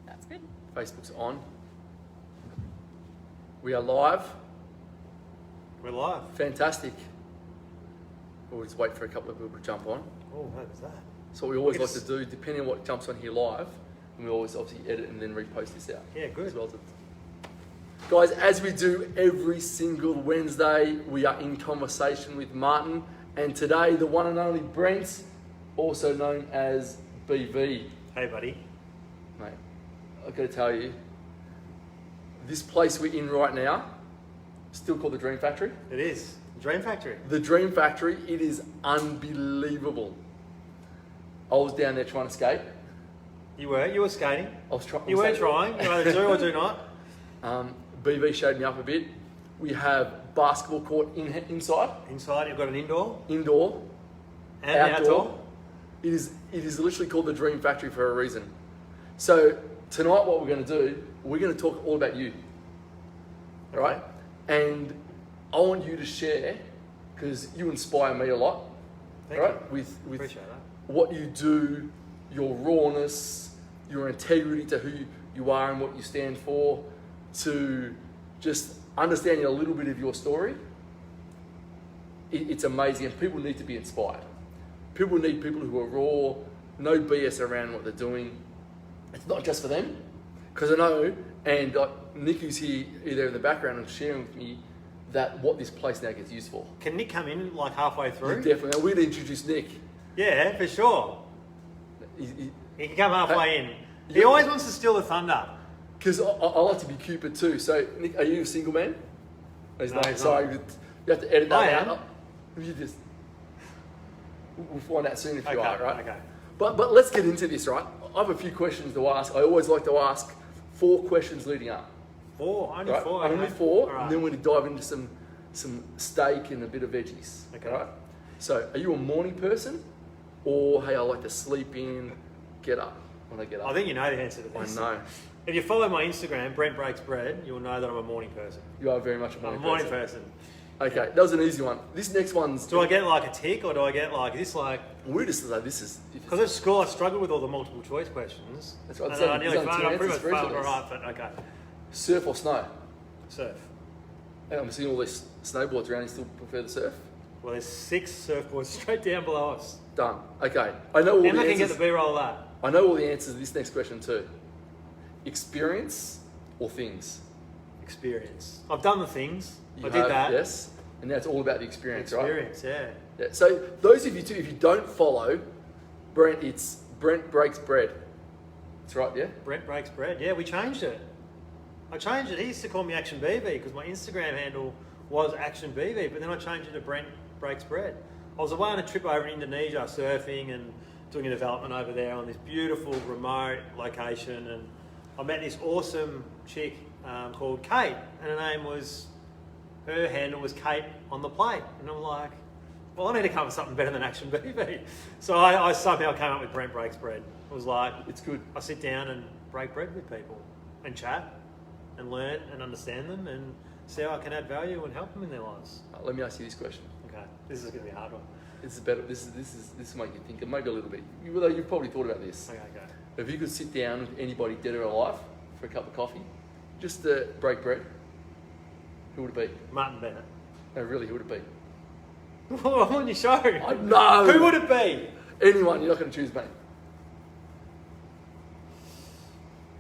That's good. Facebook's on. We are live. We're live. Fantastic. We'll just wait for a couple of people to jump on. Oh, how was that? So what we always like to do, depending on what jumps on here live, and we always obviously edit and then repost this out. Yeah, good. As well guys, as we do every single Wednesday, we are in conversation with Martin, and today the one and only Brent, also known as BV. Hey, buddy. Mate, I've got to tell you, this place we're in right now, still called the Dream Factory. It is. Dream Factory. The Dream Factory, it is unbelievable. I was down there trying to skate. You were skating. I was trying. You were trying. You either do or do not. BV showed me up a bit. We have basketball court inside. Inside, you've got an indoor. Indoor. And outdoor. It is literally called the Dream Factory for a reason. So tonight what we're going to do, we're going to talk all about you. All right? And I want you to share, because you inspire me a lot. Thank right? you. With Appreciate that. what you do, your rawness, your integrity to who you are and what you stand for, to just understanding a little bit of your story. It's amazing, and people need to be inspired. People need people who are raw, no BS around what they're doing. It's not just for them, because I know, and Nick who's here either in the background and sharing with me that what this place now gets used for. Can Nick come in like halfway through? Yeah, definitely. Now, we're going to introduce Nick. Yeah, for sure. He can come halfway in. He always wants to steal the thunder. Because I like to be Cupid too. So, Nick, are you a single man? He's No, not. he's Sorry, not. you have to edit that I out. am. You just, we'll find out soon if you Okay, are, right? okay. But let's get into this, right? I have a few questions to ask. I always like to ask 4 questions leading up. Only Right? 4. Only okay. 4, All right. and then we're going to dive into some steak and a bit of veggies. Okay. Right? So, are you a morning person, or hey, I like to sleep in, get up when I get up? I think you know the answer to I this. know. If you follow my Instagram, Brent Breaks Bread, you'll know that I'm a morning person. You are very much a I'm morning a morning person. person. Okay, that was an easy one. This next one's... Do I get like a tick, or do I get like this? Like, We're just like, this is... because at school I struggled with all the multiple choice questions. That's right. And So I nearly there's only failed. 2 I pretty much answers for each failed of us. right, but okay. Surf or snow? Surf. Hey, I'm seeing all these snowboards around. You still prefer the surf? Well, there's 6 surfboards straight down below us. Done. Okay. I know all And the I can get answers. the B-roll of that. I know all the answers to this next question too. Experience or things? Experience. I've done the things. You I have, did that. Yes. And that's all about the experience, right? Experience, yeah. Yeah. So those of you too, if you don't follow Brent, it's Brent Breaks Bread. That's right, yeah? Brent Breaks Bread. Yeah, we changed it. I changed it. He used to call me Action BB because my Instagram handle was Action BB, but then I changed it to Brent Breaks Bread. I was away on a trip over in Indonesia surfing and doing a development over there on this beautiful remote location, and I met this awesome chick called Kate, and her handle was Kate on the plate, and I'm like, well, I need to come up with something better than Action BB. So I somehow came up with Brent Breaks Bread. It was like, It's good. I sit down and break bread with people and chat and learn and understand them and see how I can add value and help them in their lives. Let me ask you this question. Okay, this is going to be a hard one. This is better. This will make you think, maybe a little bit. Although you've probably thought about this. Okay, go. If you could sit down with anybody dead or alive for a cup of coffee, just to break bread, who would it be? Martin Bennett. No, really, who would it be? I'm on your show. I know. Who would it be? Anyone. You're not going to choose me.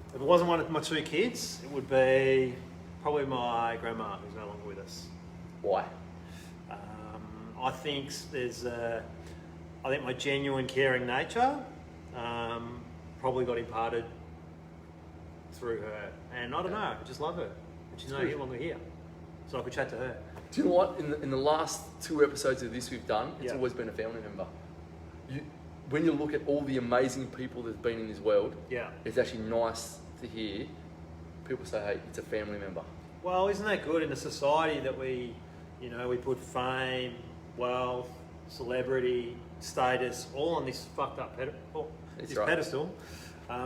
If it wasn't one of my 2 kids, it would be probably my grandma, who's no longer with us. Why? I think my genuine caring nature probably got imparted through her, and I don't know, I just love her. And she's no longer here, so I could chat to her. Do you know what? In the last 2 episodes of this we've done, it's Yeah. always been a family member. When you look at all the amazing people that's been in this world, Yeah. it's actually nice to hear people say, hey, it's a family member. Well, isn't that good in a society that we put fame, wealth, celebrity, status, all on this fucked up pedestal.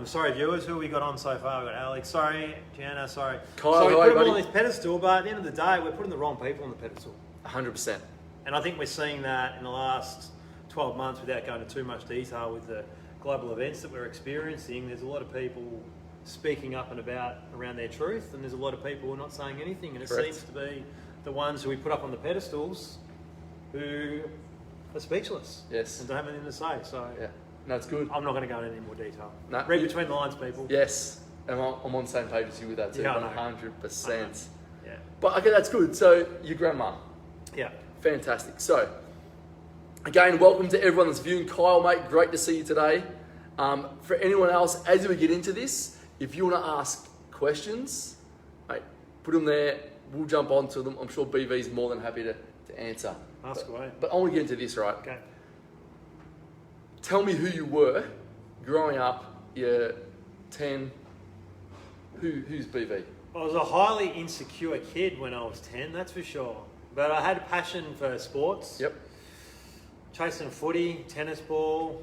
Sorry, viewers, who we got on so far? We got Alex, sorry, Gianna, sorry. Kyle, so we hi, put them all buddy. on this pedestal, but at the end of the day, we're putting the wrong people on the pedestal. 100%. And I think we're seeing that in the last 12 months, without going into too much detail with the global events that we're experiencing. There's a lot of people speaking up and about around their truth, and there's a lot of people who are not saying anything, and it Correct. seems to be the ones who we put up on the pedestals who are speechless. Yes. And don't have anything to say. So Yeah. No, it's good. I'm not going to go into any more detail. No, Read between the lines, people. Yes. And I'm on the same page as you with that too. Yeah, I know. 100%. Yeah. But okay, that's good. So your grandma. Yeah. Fantastic. So, again, welcome to everyone that's viewing. Kyle, mate, great to see you today. For anyone else, as we get into this, if you want to ask questions, mate, put them there. We'll jump onto them. I'm sure BV's more than happy to answer. Ask away. But I want to get into this, right? Okay. Tell me who you were growing up. You're 10. Who's BV? I was a highly insecure kid when I was 10, that's for sure. But I had a passion for sports. Yep. Chasing footy, tennis ball,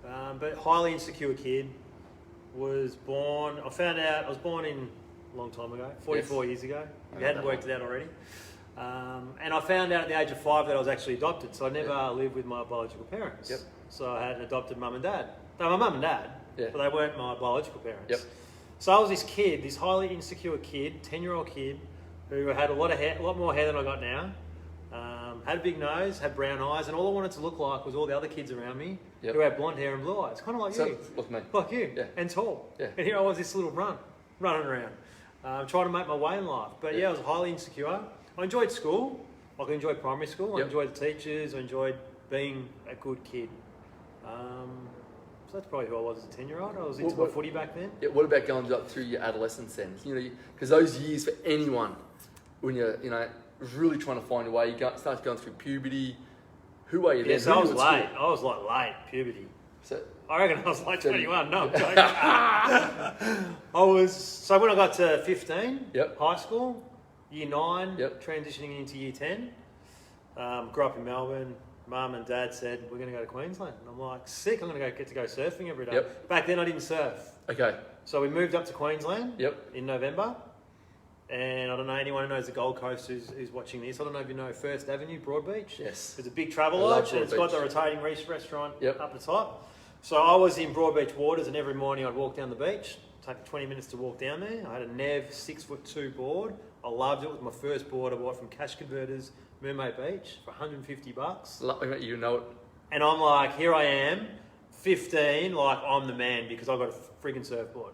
but highly insecure kid. Was born, I found out, I was born in a long time ago, 44 years ago. If you hadn't worked it out already. And I found out at the age of 5 that I was actually adopted, so I never lived with my biological parents. Yep. So I had an adopted mum and dad. They were my mum and dad, Yeah. but they weren't my biological parents. Yep. So I was this kid, this highly insecure kid, 10-year-old kid, who had a lot of hair, a lot more hair than I got now. Had a big nose, had brown eyes, and all I wanted to look like was all the other kids around me Yep. who had blonde hair and blue eyes, kind of like So, you, look, mate. like you, Yeah. and tall. Yeah. And here I was, this little running around, trying to make my way in life. But yeah, I was highly insecure. I enjoyed school. Like I enjoyed primary school. I Yep. enjoyed the teachers. I enjoyed being a good kid. So that's probably who I was as a 10-year-old. I was into my footy back then. Yeah, what about going up through your adolescence then? You know, because those years for anyone, when you're, really trying to find a way, start going through puberty. Who are you then? Yeah, so I Who was you at late. school? I was like late puberty. So, I reckon I was like So 21. No, I'm joking. So when I got to 15, Yep. high school, year 9, Yep. transitioning into year 10, grew up in Melbourne. Mum and Dad said, we're going to go to Queensland. And I'm like, sick, I'm going to get to go surfing every day. Yep. Back then I didn't surf. okay. So we moved up to Queensland Yep. in November. And I don't know, anyone who knows the Gold Coast who's watching this, I don't know if you know First Avenue, Broadbeach. Yes. It's a big travel I love lodge, and it's got Broadbeach. the rotating reef restaurant Yep. up the top. So I was in Broadbeach waters, and every morning I'd walk down the beach. Take 20 minutes to walk down there. I had a Nev 6'2" board. I loved it. It was my first board I bought from Cash Converters, Mermaid Beach, for $150. You know it. And I'm like, here I am, 15, like I'm the man because I got a freaking surfboard.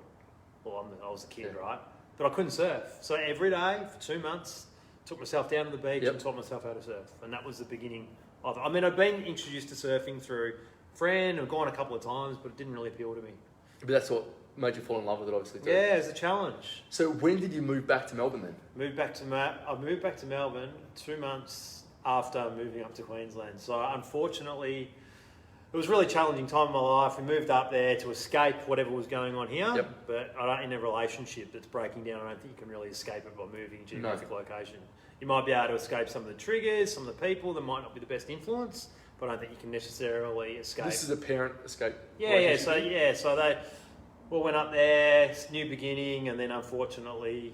Well, I was a kid, Yeah. right? But I couldn't surf. So every day for 2 months, took myself down to the beach Yep. and taught myself how to surf. And that was the beginning of it. I mean, I'd been introduced to surfing through a friend, I've gone a couple of times, but it didn't really appeal to me. But that's what made you fall in love with it, obviously, too. Yeah, it was a challenge. So when did you move back to Melbourne then? I moved back to Melbourne 2 months after moving up to Queensland. So unfortunately, it was a really challenging time in my life. We moved up there to escape whatever was going on here. Yep. But in a relationship that's breaking down, I don't think you can really escape it by moving geographic location. You might be able to escape some of the triggers, some of the people that might not be the best influence, but I don't think you can necessarily escape. This is a parent escape. Yeah. So they all went up there, it's new beginning, and then unfortunately,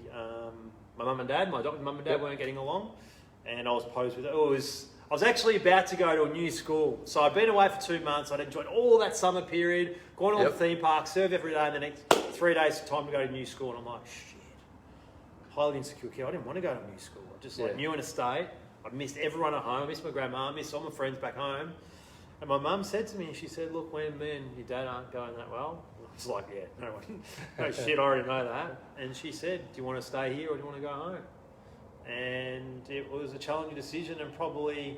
my mum and dad, my adopted mum and dad, Yep. weren't getting along, and I was posed with it. I was actually about to go to a new school, so I'd been away for 2 months. I'd enjoyed all that summer period, gone to all Yep. the theme parks, serve every day, and the next 3 days time to go to a new school, and I'm like, shit, highly insecure kid. I didn't want to go to a new school. I just new in a state. I missed everyone at home. I missed my grandma. I missed all my friends back home. And my mum said to me, she said, look, when me and your dad aren't going that well, I was like, yeah, no shit, I already know that. And she said, do you want to stay here or do you want to go home? And it was a challenging decision, and probably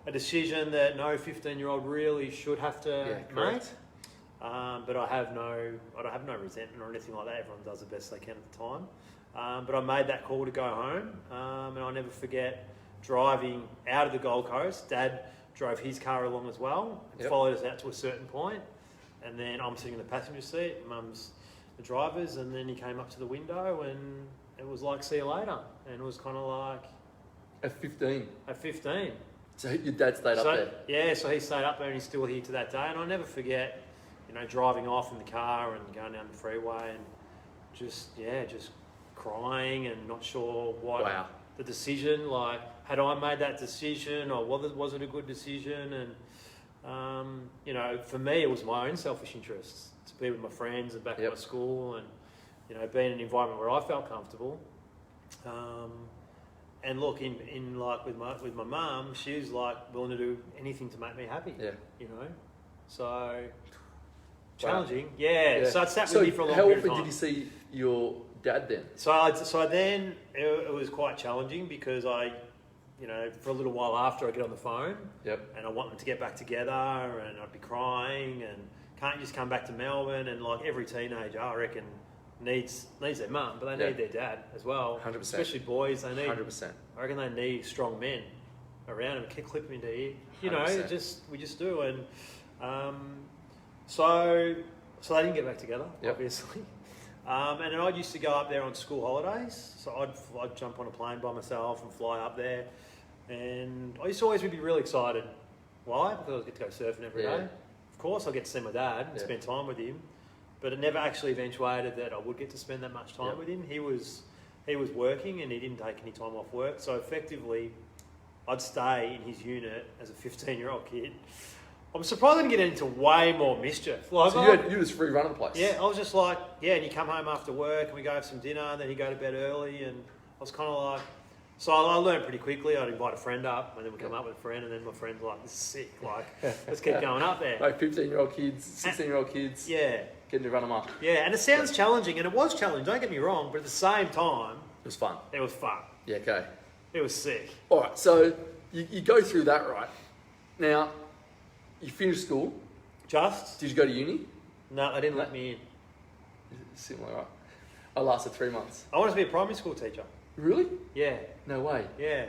a decision that no 15-year-old really should have to make. correct. But I have no resentment or anything like that. Everyone does the best they can at the time. But I made that call to go home, and I'll never forget driving out of the Gold Coast. Dad drove his car along as well, and followed us out to a certain point, and then I'm sitting in the passenger seat, Mum's the driver's, and then he came up to the window, and it was like, see you later. And it was kind of like... At 15. At 15. So your dad stayed up there? Yeah, so he stayed up there and he's still here to that day. And I'll never forget, driving off in the car and going down the freeway and just crying and not sure what the decision, like, had I made that decision or was it a good decision? And, for me, it was my own selfish interests to be with my friends and back at my school and be in an environment where I felt comfortable. And look, in like with my mum, she was like willing to do anything to make me happy. Yeah. So challenging. Yeah. So I sat with me for a long how period of often time. did you see your dad then? So then it was quite challenging because I, for a little while after I get on the phone. Yep. And I want them to get back together, and I'd be crying, and can't you just come back to Melbourne? And like every teenager, I reckon, needs their mum, but they need their dad as well. 100%. Especially boys, they need. 100%. I reckon they need strong men around them, clip them into ear. 100%. We just do, and so they didn't get back together, obviously. And then I used to go up there on school holidays, so I'd jump on a plane by myself and fly up there, and I used to always be really excited. Why? Because I get to go surfing every day. Of course, I get to see my dad and spend time with him, but it never actually eventuated that I would get to spend that much time with him. He was working and he didn't take any time off work, so effectively, I'd stay in his unit as a 15-year-old kid. I'm surprised I didn't get into way more mischief. Like, So you just free run of the place? Yeah, I was just like, and you come home after work and we go have some dinner, and then you go to bed early, and I was kind of like, so I learned pretty quickly. I'd invite a friend up, and then we'd come up with a friend, and then my friend's like, this is sick, like, let's keep going up there. Like 15-year-old kids, 16-year-old kids. Yeah. Getting to run them up. Yeah, and it sounds challenging, and it was challenging, don't get me wrong, but at the same time, It was fun. it was fun. Yeah, okay. It was sick. All right, so you go through that, right? Now, you finished school. Just? Did you go to uni? No, they didn't let me in. Similar, right? I lasted 3 months. I wanted to be a primary school teacher. Really? Yeah. No way. Yeah.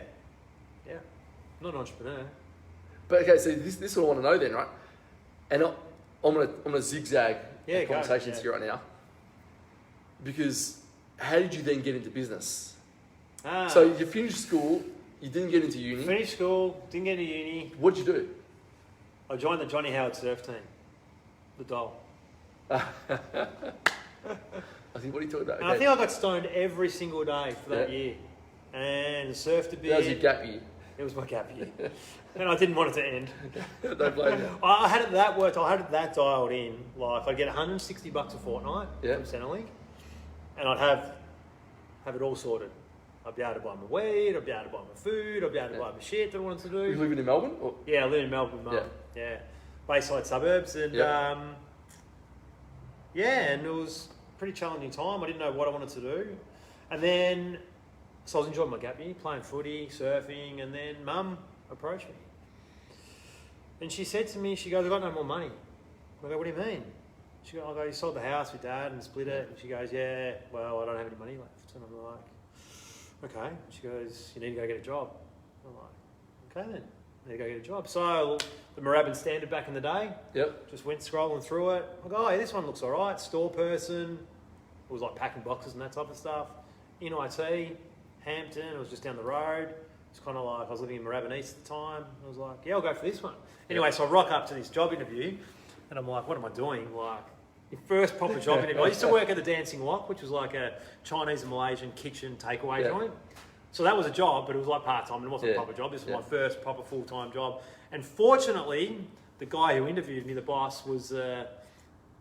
Yeah. I'm not an entrepreneur. But okay, so this is what I want to know then, right? And I'm gonna zigzag the conversations here right now. Because how did you then get into business? So you finished school, you didn't get into uni. Finished school, didn't get into uni. What did you do? I joined the Johnny Howard surf team. The doll. I think, what are you talking about? And I think I got stoned every single day for that year. And surfed a bit. That was your gap year. It was my gap year. And I didn't want it to end. Don't blame you. I had it that worked. I had it that dialed in. Like, I'd get $160 a fortnight from Centrelink. And I'd have it all sorted. I'd be able to buy my weed, I'd be able to buy my food, I'd be able to buy my shit that I wanted to do. Were you living in Melbourne? Or? Yeah, I live in Melbourne, Mum. Yeah. Bayside suburbs. And and it was a pretty challenging time. I didn't know what I wanted to do. And then, so I was enjoying my gap year, playing footy, surfing, and then Mum approached me. And she said to me, she goes, I've got no more money. I go, what do you mean? She goes, I go, you sold the house with Dad and split it. And she goes, yeah, well, I don't have any money left. And I'm like, okay. She goes, you need to go get a job. I'm like, okay then. I need to go get a job. So the Moorabbin Standard back in the day. Yep. Just went scrolling through it. I go, oh, yeah, this one looks all right. Store person. It was like packing boxes and that type of stuff. In IT, Hampton. It was just down the road. It's kind of like, I was living in Moorabbin East at the time. I was like, yeah, I'll go for this one. Anyway, so I rock up to this job interview and I'm like, what am I doing? Like, the first proper job interview. I used to work at the Dancing Wok, which was like a Chinese and Malaysian kitchen takeaway joint. So that was a job, but it was like part-time. It wasn't a proper job. This was my first proper full-time job. And fortunately, the guy who interviewed me, the boss, was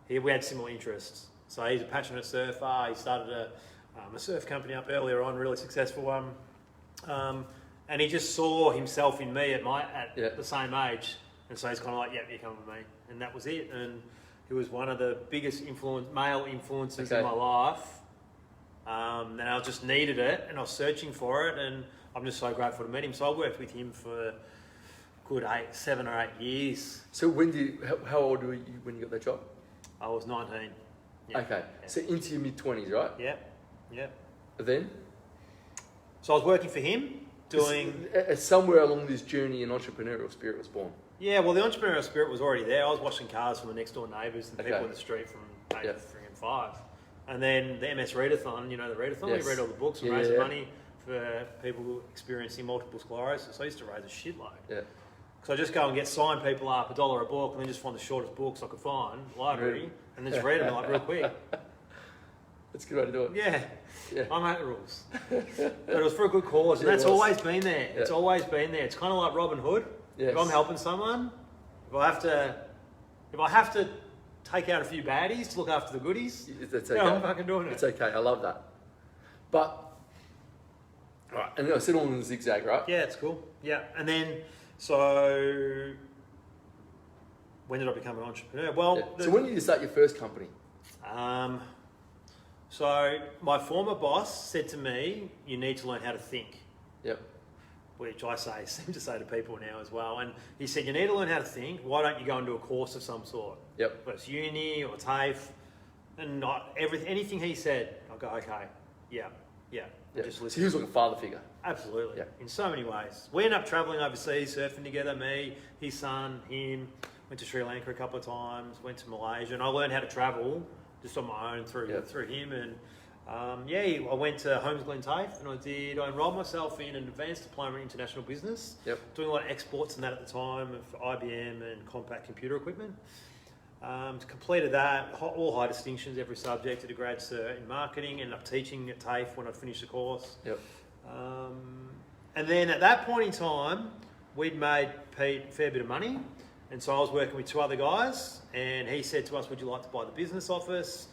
we had similar interests. So he's a passionate surfer. He started a surf company up earlier on, really successful one. And he just saw himself in me at the same age. And so he's kind of like, you come with me. And that was it. And he was one of the biggest male influences in my life. And I just needed it, and I was searching for it, and I'm just so grateful to meet him. So I worked with him for a good 7 or 8 years. So how old were you when you got that job? I was 19. Yeah. Okay, so into your mid-20s, right? Yep. Then? So I was working for him, doing... Somewhere along this journey, an entrepreneurial spirit was born. Yeah, well, the entrepreneurial spirit was already there. I was washing cars from the next door neighbours and people in the street from 8 to 5. And then the MS Readathon, you know the Readathon, we read all the books and raised money for people experiencing multiple sclerosis. I used to raise a shitload. Yeah. So I just go and get signed people up, $1 a book, and then just find the shortest books I could find, library, and then just read them like real quick. That's a good way to do it. Yeah. I make the rules. But it was for a good cause, and that's always been there. It's always been there. It's kind of like Robin Hood. Yes. If I'm helping someone, if I have to take out a few baddies to look after the goodies. It's okay. Yeah, I'm fucking doing it. It's okay. I love that. But, right, and I said all in the zigzag, right? Yeah, it's cool. Yeah, and then so when did I become an entrepreneur? Well, So when did you start your first company? So my former boss said to me, "You need to learn how to think." Yep. Which I seem to say to people now as well. And he said, "You need to learn how to think. Why don't you go and do a course of some sort?" Yep. Whether it's uni or TAFE, and anything he said, I'll go, "Okay, yeah." Just So listen. he was like a father figure. Absolutely. Yeah. In so many ways. We ended up travelling overseas, surfing together, me, his son, him. Went to Sri Lanka a couple of times, went to Malaysia, and I learned how to travel just on my own through him. And I went to Holmes Glen TAFE and I enrolled myself in an advanced diploma in international business, doing a lot of exports and that at the time of IBM and compact computer equipment. Completed that, all high distinctions, every subject, did a grad cert in marketing, ended up teaching at TAFE when I'd finished the course. Yep. And then at that point in time, we'd made Pete a fair bit of money. And so I was working with two other guys, and he said to us, "Would you like to buy the business office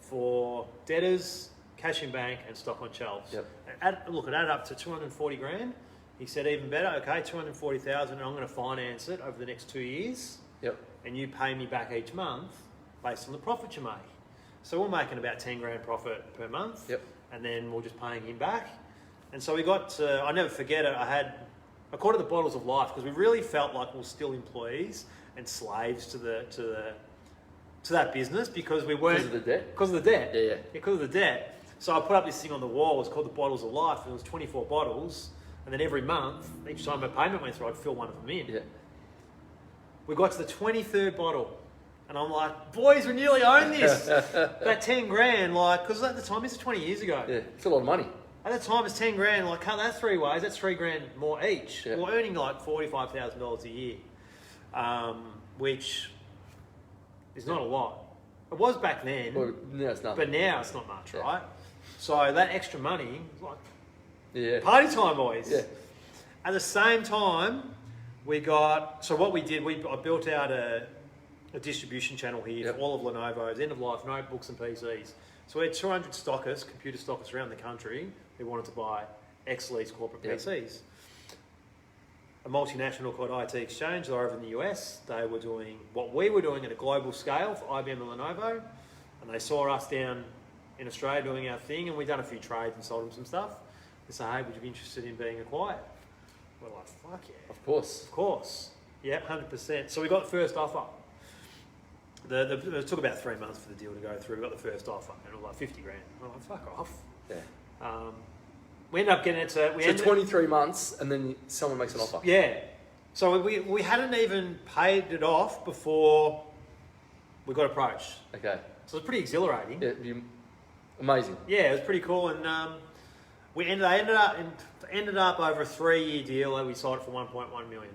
for debtors, cash in bank, and stock on shelves?" Yep. It added up to 240 grand. He said, "Even better, okay, 240,000, and I'm going to finance it over the next 2 years. Yep. And you pay me back each month based on the profit you make." So we're making about 10 grand profit per month. Yep. And then we're just paying him back. And so we got, I never forget it, I called it the bottles of life because we really felt like we were still employees and slaves to that business because we weren't. Because of the debt? Because of the debt. Yeah. Because of the debt. So I put up this thing on the wall, it was called the bottles of life, and it was 24 bottles. And then every month, each time a payment went through, I'd fill one of them in. Yeah. We got to the 23rd bottle. And I'm like, "Boys, we nearly own this." That 10 grand, because at the time, this is 20 years ago. Yeah, it's a lot of money. At the time, it's 10 grand. Cut that 3 ways, that's 3 grand more each. Yeah. We're earning $45,000 a year, which is not a lot. It was back then, Well, now it's nothing. but now it's not much, Yeah. right? So that extra money, Yeah. party time, boys. Yeah. At the same time, what we did, I built out a distribution channel here for all of Lenovo's end-of-life notebooks and PCs. So we had 200 stockists, computer stockists around the country who wanted to buy Exlease corporate PCs. A multinational called IT Exchange, they're over in the US. They were doing what we were doing at a global scale for IBM and Lenovo. And they saw us down in Australia doing our thing, and we'd done a few trades and sold them some stuff. They said, "Hey, would you be interested in being acquired?" We're like, "Fuck yeah." Of course. Of course. Yeah, 100%. So we got the first offer. It took about 3 months for the deal to go through. We got the first offer, and it was like 50 grand. I'm like, "Fuck off." Yeah. We ended up getting it to... 23 months, and then someone makes an offer. Yeah. So we hadn't even paid it off before we got approached. Okay. So it was pretty exhilarating. Yeah, amazing. Yeah, it was pretty cool, and they ended up over a 3-year deal, and we sold it for 1.1 million.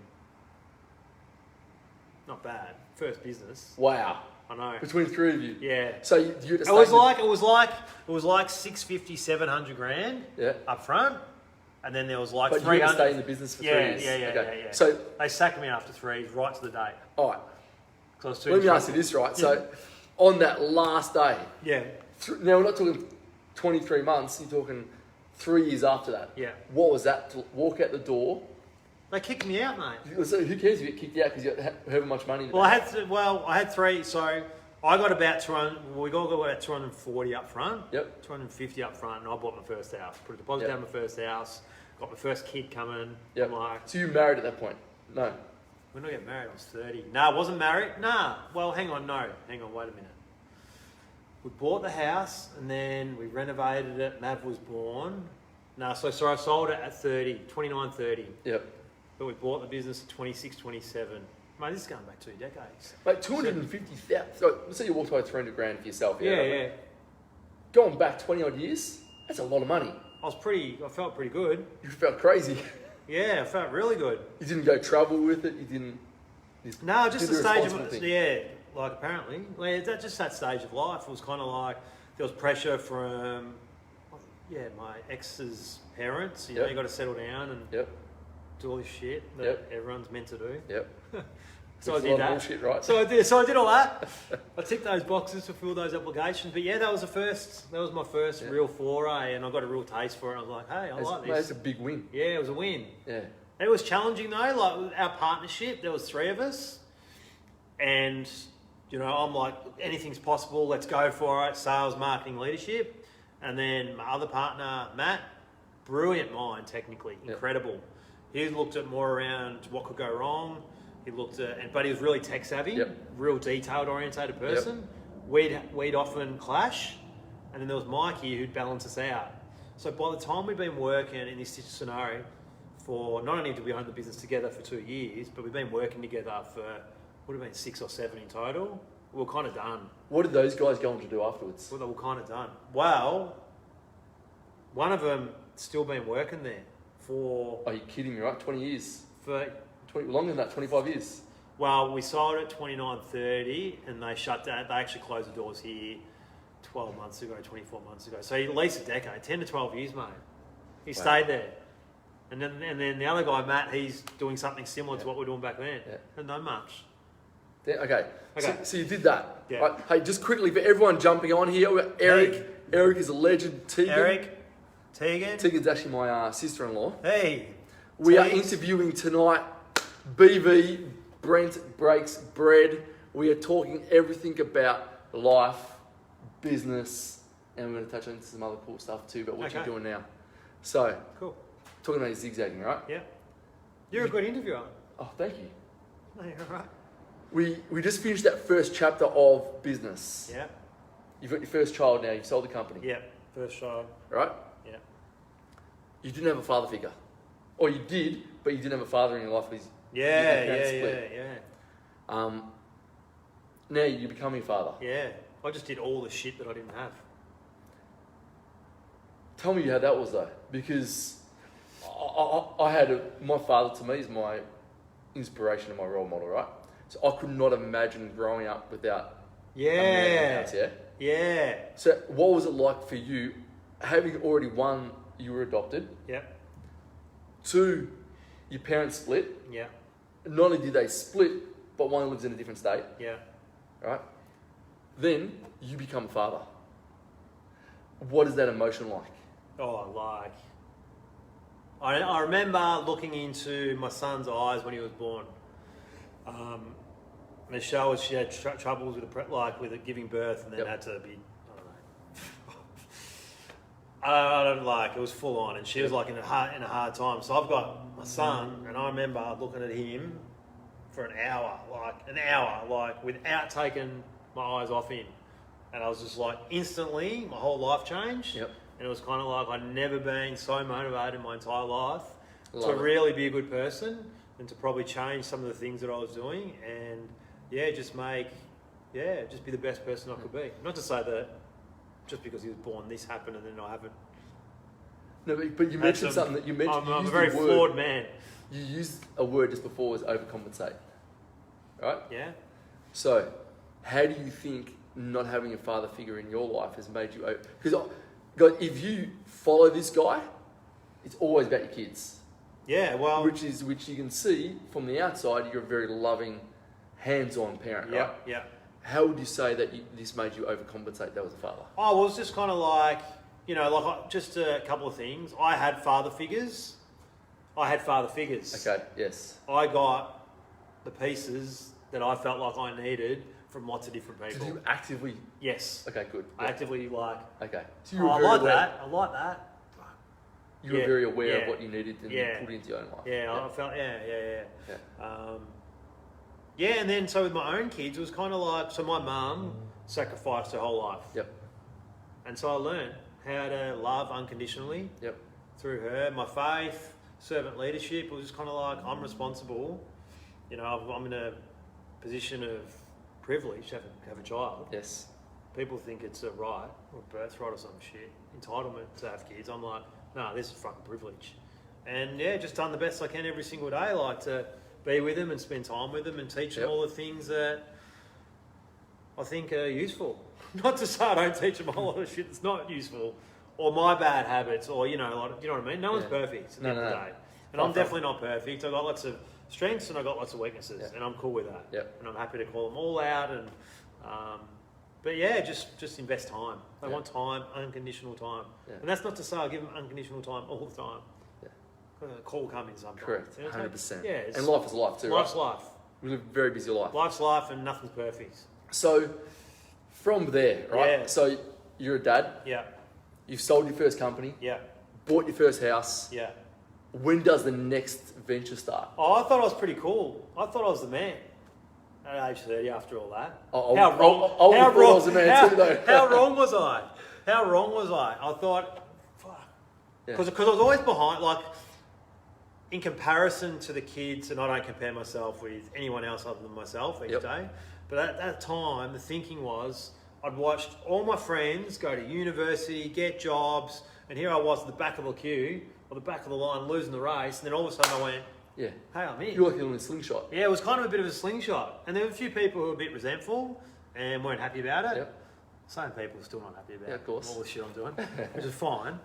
Not bad. First business. Wow. I know. Between the three of you. Yeah. So you It was like 650, 700 grand up front, and then there was like But 300. you had to stay in the business for 3 years. Yeah. So They sacked me after 3, right to the date. all right. 'Cause I was too Let me in ask you trouble. this, right? So on that last day, Yeah. now we're not talking 23 months. You're talking 3 years after that. Yeah. What was that? To walk out the door. They kicked me out, mate. So who cares if you get kicked out because you got however much money? Well, I had 3. So I got about 200. We got about 240 up front. Yep. 250 up front, and I bought my first house. Put a deposit down my first house. Got my first kid coming. Yep. I'm like, So you married at that point? No. when did I get married? I was 30. No, I wasn't married. Nah. Well, hang on. No. Hang on. Wait a minute. We bought the house, and then we renovated it. Mav was born. No, so I sold it at 30, 29, 30. Yep. But we bought the business at 26, 27. Mate, this is going back 2 decades. Like 250,000. So let's say you walked away with 300 grand for yourself. Yeah. Going back 20 odd years, that's a lot of money. I felt pretty good. You felt crazy. Yeah, I felt really good. You didn't go travel with it. You didn't. No, just do the the stage responsible of thing. like apparently, just that stage of life. It was kind of like there was pressure from, my ex's parents. You know, you got to settle down and Yep. do all this shit that everyone's meant to do. Yep. So Which I is a did lot of that. bullshit, right? So I did all that. I ticked those boxes, fulfilled those applications. But yeah, that was my first real foray, and I got a real taste for it. And I was like, hey, I like Mate, this. that's a big win. Yeah, it was a win. Yeah. It was challenging though. Like our partnership, there was 3 of us, and I'm like, anything's possible. Let's go for it. Sales, marketing, leadership, and then my other partner, Matt, brilliant mind, technically incredible. He looked at more around what could go wrong. He looked at, but he was really tech savvy, real detailed orientated person. We'd often clash, and then there was Mikey who'd balance us out. So by the time we'd been working in this scenario for, not only did we own the business together for 2 years, but we've been working together for, would have been 6 or 7 in total. We were kind of done. What did those guys go on to do afterwards? Well, they were kind of done. Well, one of them still been working there for... Are you kidding me, right? 20 years. For... Longer than that, 25 years. Well, we sold at 29.30 and they shut down. They actually closed the doors here 12 months ago, 24 months ago. So at least a decade, 10 to 12 years, mate. He stayed there. And then the other guy, Matt, he's doing something similar to what we were doing back then. Yeah. And not much. Yeah, okay. So you did that. Yeah. Right. Hey, just quickly, for everyone jumping on here, we've got Eric. Hey. Eric is a legend. Tegan. Tegan's actually my sister-in-law. Hey. We are interviewing tonight BV, Brent Breaks Bread. We are talking everything about life, business, and we're going to touch on some other cool stuff too, but what you're doing now. So, cool. Talking about zigzagging, right? Yeah. You're a good interviewer. Oh, thank you. No, you're all right. We just finished that first chapter of business. Yeah. You've got your first child now, you've sold the company. Yeah, first child. Right? Yeah. You didn't have a father figure. Or you did, but you didn't have a father in your life because Yeah. Now you're becoming a father. Yeah. I just did all the shit that I didn't have. Tell me how that was though, because I had my father to me is my inspiration and my role model, right? So I could not imagine growing up without a man in the house, Yeah. So what was it like for you, having already one, you were adopted, Yeah. 2, your parents split, Yeah. not only did they split, but one lives in a different state, Yeah. right? Then you become a father. What is that emotion like? Oh, like... I remember looking into my son's eyes when he was born. Michelle, she had troubles with with giving birth, and then had to be, I don't know. It was full on, and she was in a hard time. So I've got my son, and I remember looking at him for an hour, without taking my eyes off him, and I was just instantly, my whole life changed. Yep. And it was kind of I'd never been so motivated in my entire life Love it. really be a good person and to probably change some of the things that I was doing and just be the best person I could be. Not to say that just because he was born this happened and then I haven't. No, but you mentioned something that you mentioned. I'm a very flawed man. You used a word just before was overcompensate, right? Yeah. So, how do you think not having a father figure in your life has made you... Because, God, if you follow this guy, it's always about your kids. Yeah, well... Which you can see from the outside, you're a very loving, hands-on parent, right? Yeah. How would you say that this made you overcompensate that as a father? Oh, well, it's just kind of just a couple of things. I had father figures. Okay, yes. I got the pieces that I felt like I needed from lots of different people. Did you actively... Yes. Okay, good. I actively Okay. So I like that. You were very aware of what you needed and put into your own life. Yeah, I felt, and then so with my own kids, it was kind of so my mum sacrificed her whole life. Yep. And so I learned how to love unconditionally. Yep. Through her, my faith, servant leadership, it was just kind of I'm responsible. I'm in a position of privilege to have a child. Yes. People think it's a right or a birthright or some shit, entitlement to have kids. I'm no, this is fucking privilege. And just done the best I can every single day, to be with them and spend time with them and teach them all the things that I think are useful. Not to say I don't teach them a whole lot of shit that's not useful, or my bad habits, or you know what I mean? No one's perfect at the end of the day. And I'm definitely not perfect. I've got lots of strengths and I got lots of weaknesses, Yeah. and I'm cool with that. Yep. And I'm happy to call them all out. And but yeah, just invest time. They Yeah. want time, unconditional time, Yeah. and that's not to say I give them unconditional time all the time. Yeah. A call coming sometimes. Correct. You know what I'm 100%. saying? Yeah. And life is life too, Life's right? life. We live a very busy life. Life's life, and nothing's perfect. So, from there, right? Yeah. So, you're a dad. Yeah. You've sold your first company. Yeah. Bought your first house. Yeah. When does the next venture start? Oh, I thought I was pretty cool. I thought I was the man. At age 30, after all that. Oh, how wrong? I would have thought I was a man too, though. How wrong was I? How wrong was I? I thought, fuck. Yeah. Because I was always behind, like, in comparison to the kids, and I don't compare myself with anyone else other than myself each Yep. day. But at that time, the thinking was, I'd watched all my friends go to university, get jobs, and here I was at the back of the queue, or the back of the line, losing the race, and then all of a sudden I went, Yeah. hey, I'm in. You're like a little slingshot. Yeah, it was kind of a bit of a slingshot. And there were a few people who were a bit resentful and weren't happy about it. Yep. Some people are still not happy about Yeah, of course. all the shit I'm doing, which is fine.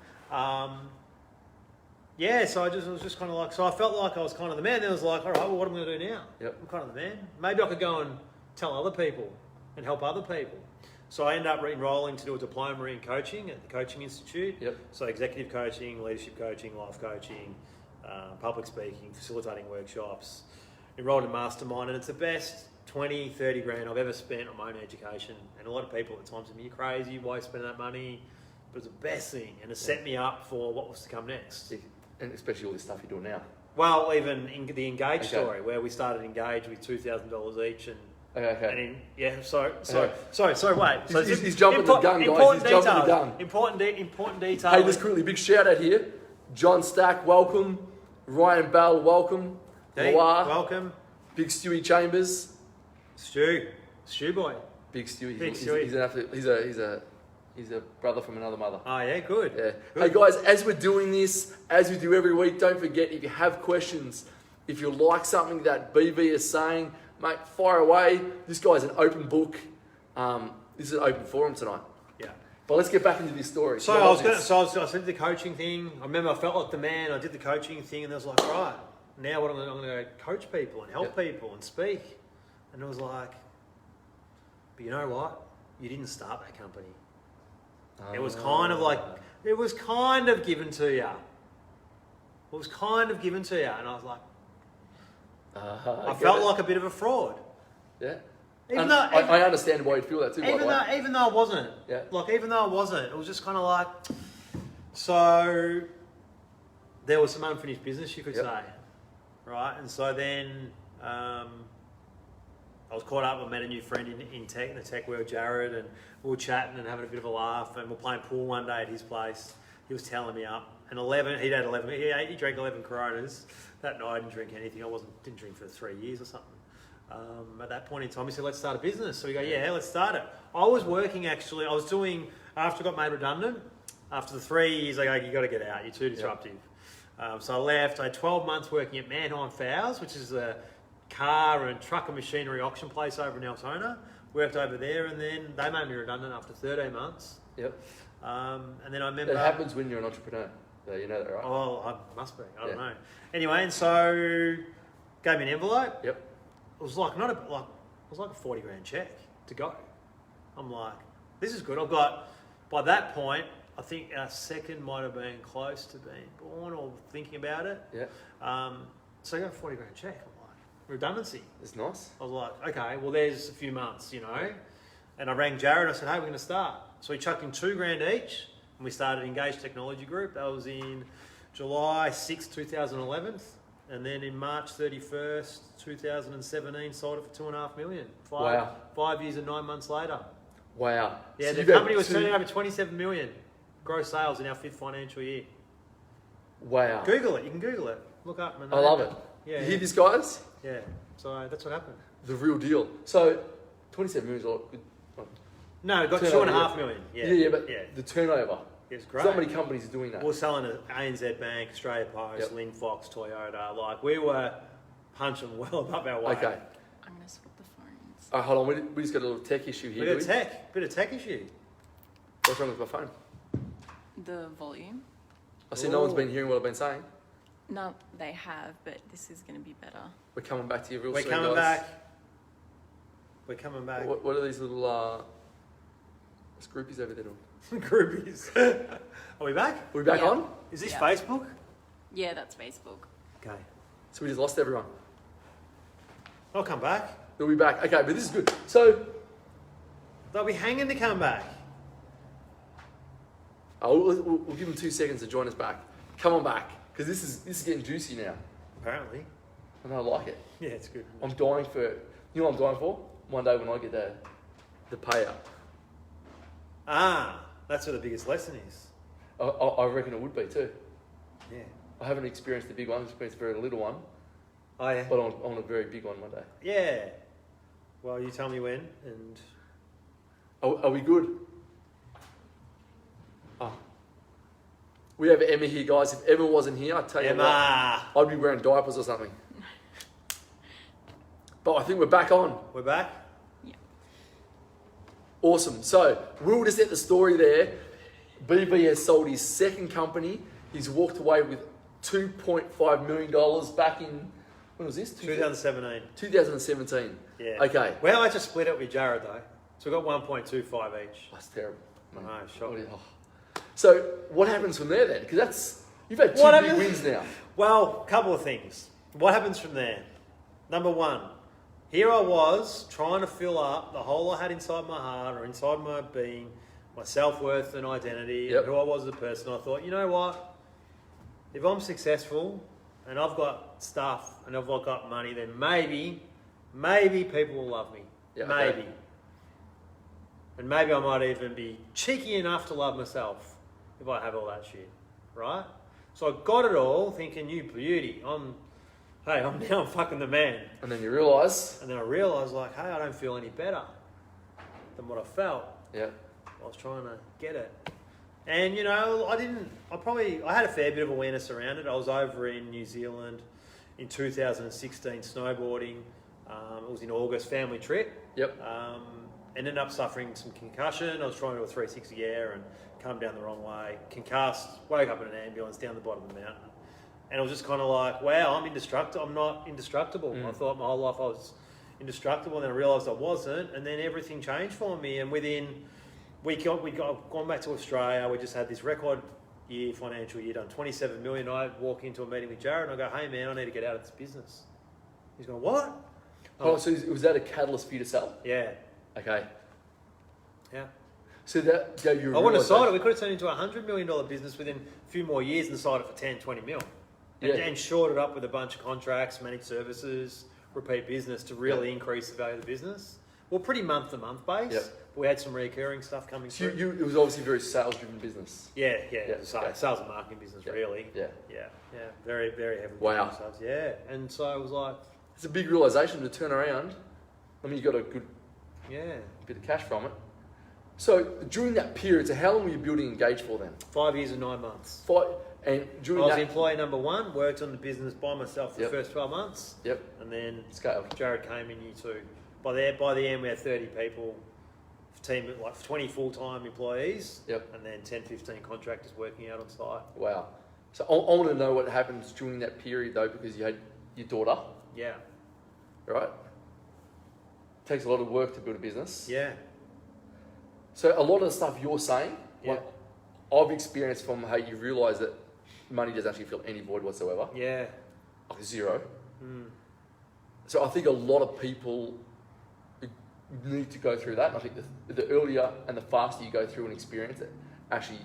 Yeah, so I was just kind of like, so I felt like I was kind of the man. Then I was like, all right, well, what am I going to do now? Yep. I'm kind of the man. Maybe I could go and tell other people and help other people. So I ended up enrolling to do a diploma in coaching at the Coaching Institute. Yep. So executive coaching, leadership coaching, life coaching, public speaking, facilitating workshops. Enrolled in Mastermind, and it's the best 20, 30 grand I've ever spent on my own education. And a lot of people at times say, you're crazy, why are you spending that money? But it's the best thing, and it set me up for what was to come next. Yeah. And especially all this stuff you're doing now. Well, even in the Engage Okay. story, where we started Engage with $2,000 each, and Okay. and yeah, so wait. So He's jumping the gun, guys. He's jumping the gun. Important detail. Hey, just quickly, big shout out here. John Stack, welcome. Ryan Bell, welcome. Hey, Noah, welcome. Big Stewie Chambers. Stew boy. Big Stewie. Big He's, Stewie. he's an absolute, he's a brother from another mother. Oh yeah, good. Yeah. Good. Hey guys, as we're doing this, as we do every week, don't forget, if you have questions, if you like something that BV is saying, mate, fire away. This guy's an open book. This is an open forum tonight. Yeah. But let's get back into this story. So I did the coaching thing. I remember I felt like the man. I did the coaching thing, and I was like, right, now what I'm going to go coach people and help people and speak. And it was like, but you know what? You didn't start that company. It was kind of like, it was kind of given to you. It was kind of given to you, and I was like, I felt like a bit of a fraud. Yeah. Even though, I understand why you'd feel that too, by the way. even though I wasn't. Yeah. Like, even though I wasn't, it was just kind of like, so there was some unfinished business, you could say. Right? And so then I was caught up. I met a new friend in tech, in the tech world, Jared, and we were chatting and having a bit of a laugh, and we were playing pool one day at his place. He was telling me up. And he drank 11 Coronas. That night I didn't drink anything. Didn't drink for 3 years or something. At that point in time, he said, let's start a business. So we go, yeah, let's start it. I was working actually, after I got made redundant, after the 3 years, I go, you got to get out. You're too disruptive. So I left. I had 12 months working at Mannheim Fowles, which is a car and truck and machinery auction place over in Altona. Worked over there, and then they made me redundant after 13 months. Yep. And then I remember... It happens when you're an entrepreneur. You know that, right? Oh, I must be. I don't know. Anyway, and so gave me an envelope. Yep. It was like it was like a 40 grand check to go. I'm like, this is good. I've got, by that point, I think our second might have been close to being born or thinking about it. Yeah. So I got a 40 grand check. I'm like, redundancy. It's nice. I was like, okay, well, there's a few months, And I rang Jared. I said, hey, we're going to start. So we chucked in 2 grand each, and we started Engage Technology Group. That was in July 6th, 2011. And then in March 31st, 2017, sold it for $2.5 million. Wow. 5 years and 9 months later. Wow. Yeah, So the company was turning over 27 million gross sales in our 5th financial year. Wow. Google it. You can Google it. Look up. I love it. Yeah. You hear this, guys? Yeah. So that's what happened. The real deal. So, 27 million is a lot. Good. No, it got Turnover, 2.5 million. Yeah, but the turnover. It's great. There's not many companies are doing that. We were selling to ANZ Bank, Australia Post, Lynn Fox, Toyota. Like, we were punching well above our weight. Okay. I'm going to swap the phones. All right, hold on. We just got a little tech issue here. We got a bit of tech issue. What's wrong with my phone? The volume. I see no one's been hearing what I've been saying. No, they have, but this is going to be better. We're coming back to you real We're soon, coming guys. back. We're coming back. What are these little what's groupies over there doing? Groupies. Are we back? Are we back Yeah. on? Is this Yeah. Facebook? Yeah, that's Facebook. Okay. So we just lost everyone. I'll come back. They'll be back. Okay, but this is good. So They'll be hanging to come back. we'll give them 2 seconds to join us back. Come on back, because this is getting juicy now, Apparently. and I like it. Yeah, it's good. I'm dying for. You know what I'm dying for? One day when I get the payout. That's where the biggest lesson is. I reckon it would be too. Yeah. I haven't experienced the big one. I've experienced a very little one, Oh, yeah. but I want a very big one one day. Yeah. Well, you tell me when, and Are we good? We have Emma here, guys. If Emma wasn't here, I'd tell you Emma. what, I'd be wearing diapers or something. But I think we're back on. We're back. Yeah. Awesome. So, Will just set the story there. BV has sold his second company. He's walked away with $2.5 million back in, when was this? 2017. 2017. Yeah. Okay. We had to split it with Jared though, so we got 1.25 each. That's terrible. I know, shocking. Oh. So, what happens from there then? Because you've had two What big happens- wins now. Well, a couple of things. What happens from there? Number one, here I was trying to fill up the hole I had inside my heart or inside my being, my self-worth and identity, Yep. and who I was as a person. I thought, you know what? If I'm successful and I've got stuff and I've got money, then maybe people will love me. Yeah, maybe. okay. And maybe I might even be cheeky enough to love myself if I have all that shit, right? So I got it all thinking, you beauty, I'm fucking the man. And then you realise, And then I realised, like, hey, I don't feel any better than what I felt. yeah, I was trying to get it. And, you know, I had a fair bit of awareness around it. I was over in New Zealand in 2016 snowboarding. It was in August, family trip. yep, Ended up suffering some concussion. I was trying to do a 360 air and come down the wrong way. Concussed, woke up in an ambulance down the bottom of the mountain. And I was just kind of like, wow, I'm not indestructible. I thought my whole life I was indestructible, and then I realised I wasn't. And then everything changed for me. And within, we got gone back to Australia. We just had this record year, financial year, done 27 million. I walk into a meeting with Jared and I go, hey man, I need to get out of this business. He's going, what? Oh, so was that a catalyst for you to sell? Yeah. Okay. Yeah. So that gave you a I wouldn't have sold it. realisation- We could have turned into a $100 million business within a few more years and sold it for 10, 20 mil. And, Yeah. and shored it up with a bunch of contracts, managed services, repeat business to really increase the value of the business. Well, pretty month-to-month base. Yep. But we had some recurring stuff coming So through. it was obviously a very sales-driven business. Yeah, Yeah, it was okay. sales and marketing business, Yeah. really. Yeah. Yeah. Very, very heavily. Wow. sales. Yeah. And so I was like, It's a big realisation to turn around. I mean, you got a good yeah. bit of cash from it. So during that period, so how long were you building Engage for then? 5 years and 9 months. And I during was that, employee number one, worked on the business by myself for Yep. the first 12 months. yep, And then scale. Jared came in year 2. By the end, we had 30 people, team like 20 full-time employees, Yep. and then 10, 15 contractors working out on site. Wow. So I want to know what happens during that period though, because you had your daughter, Yeah, right? Takes a lot of work to build a business. yeah, So a lot of the stuff you're saying, yeah, like I've experienced from how you realise that money doesn't actually fill any void whatsoever, yeah. like zero. Mm. So I think a lot of people need to go through that. And I think the earlier and the faster you go through and experience it, actually,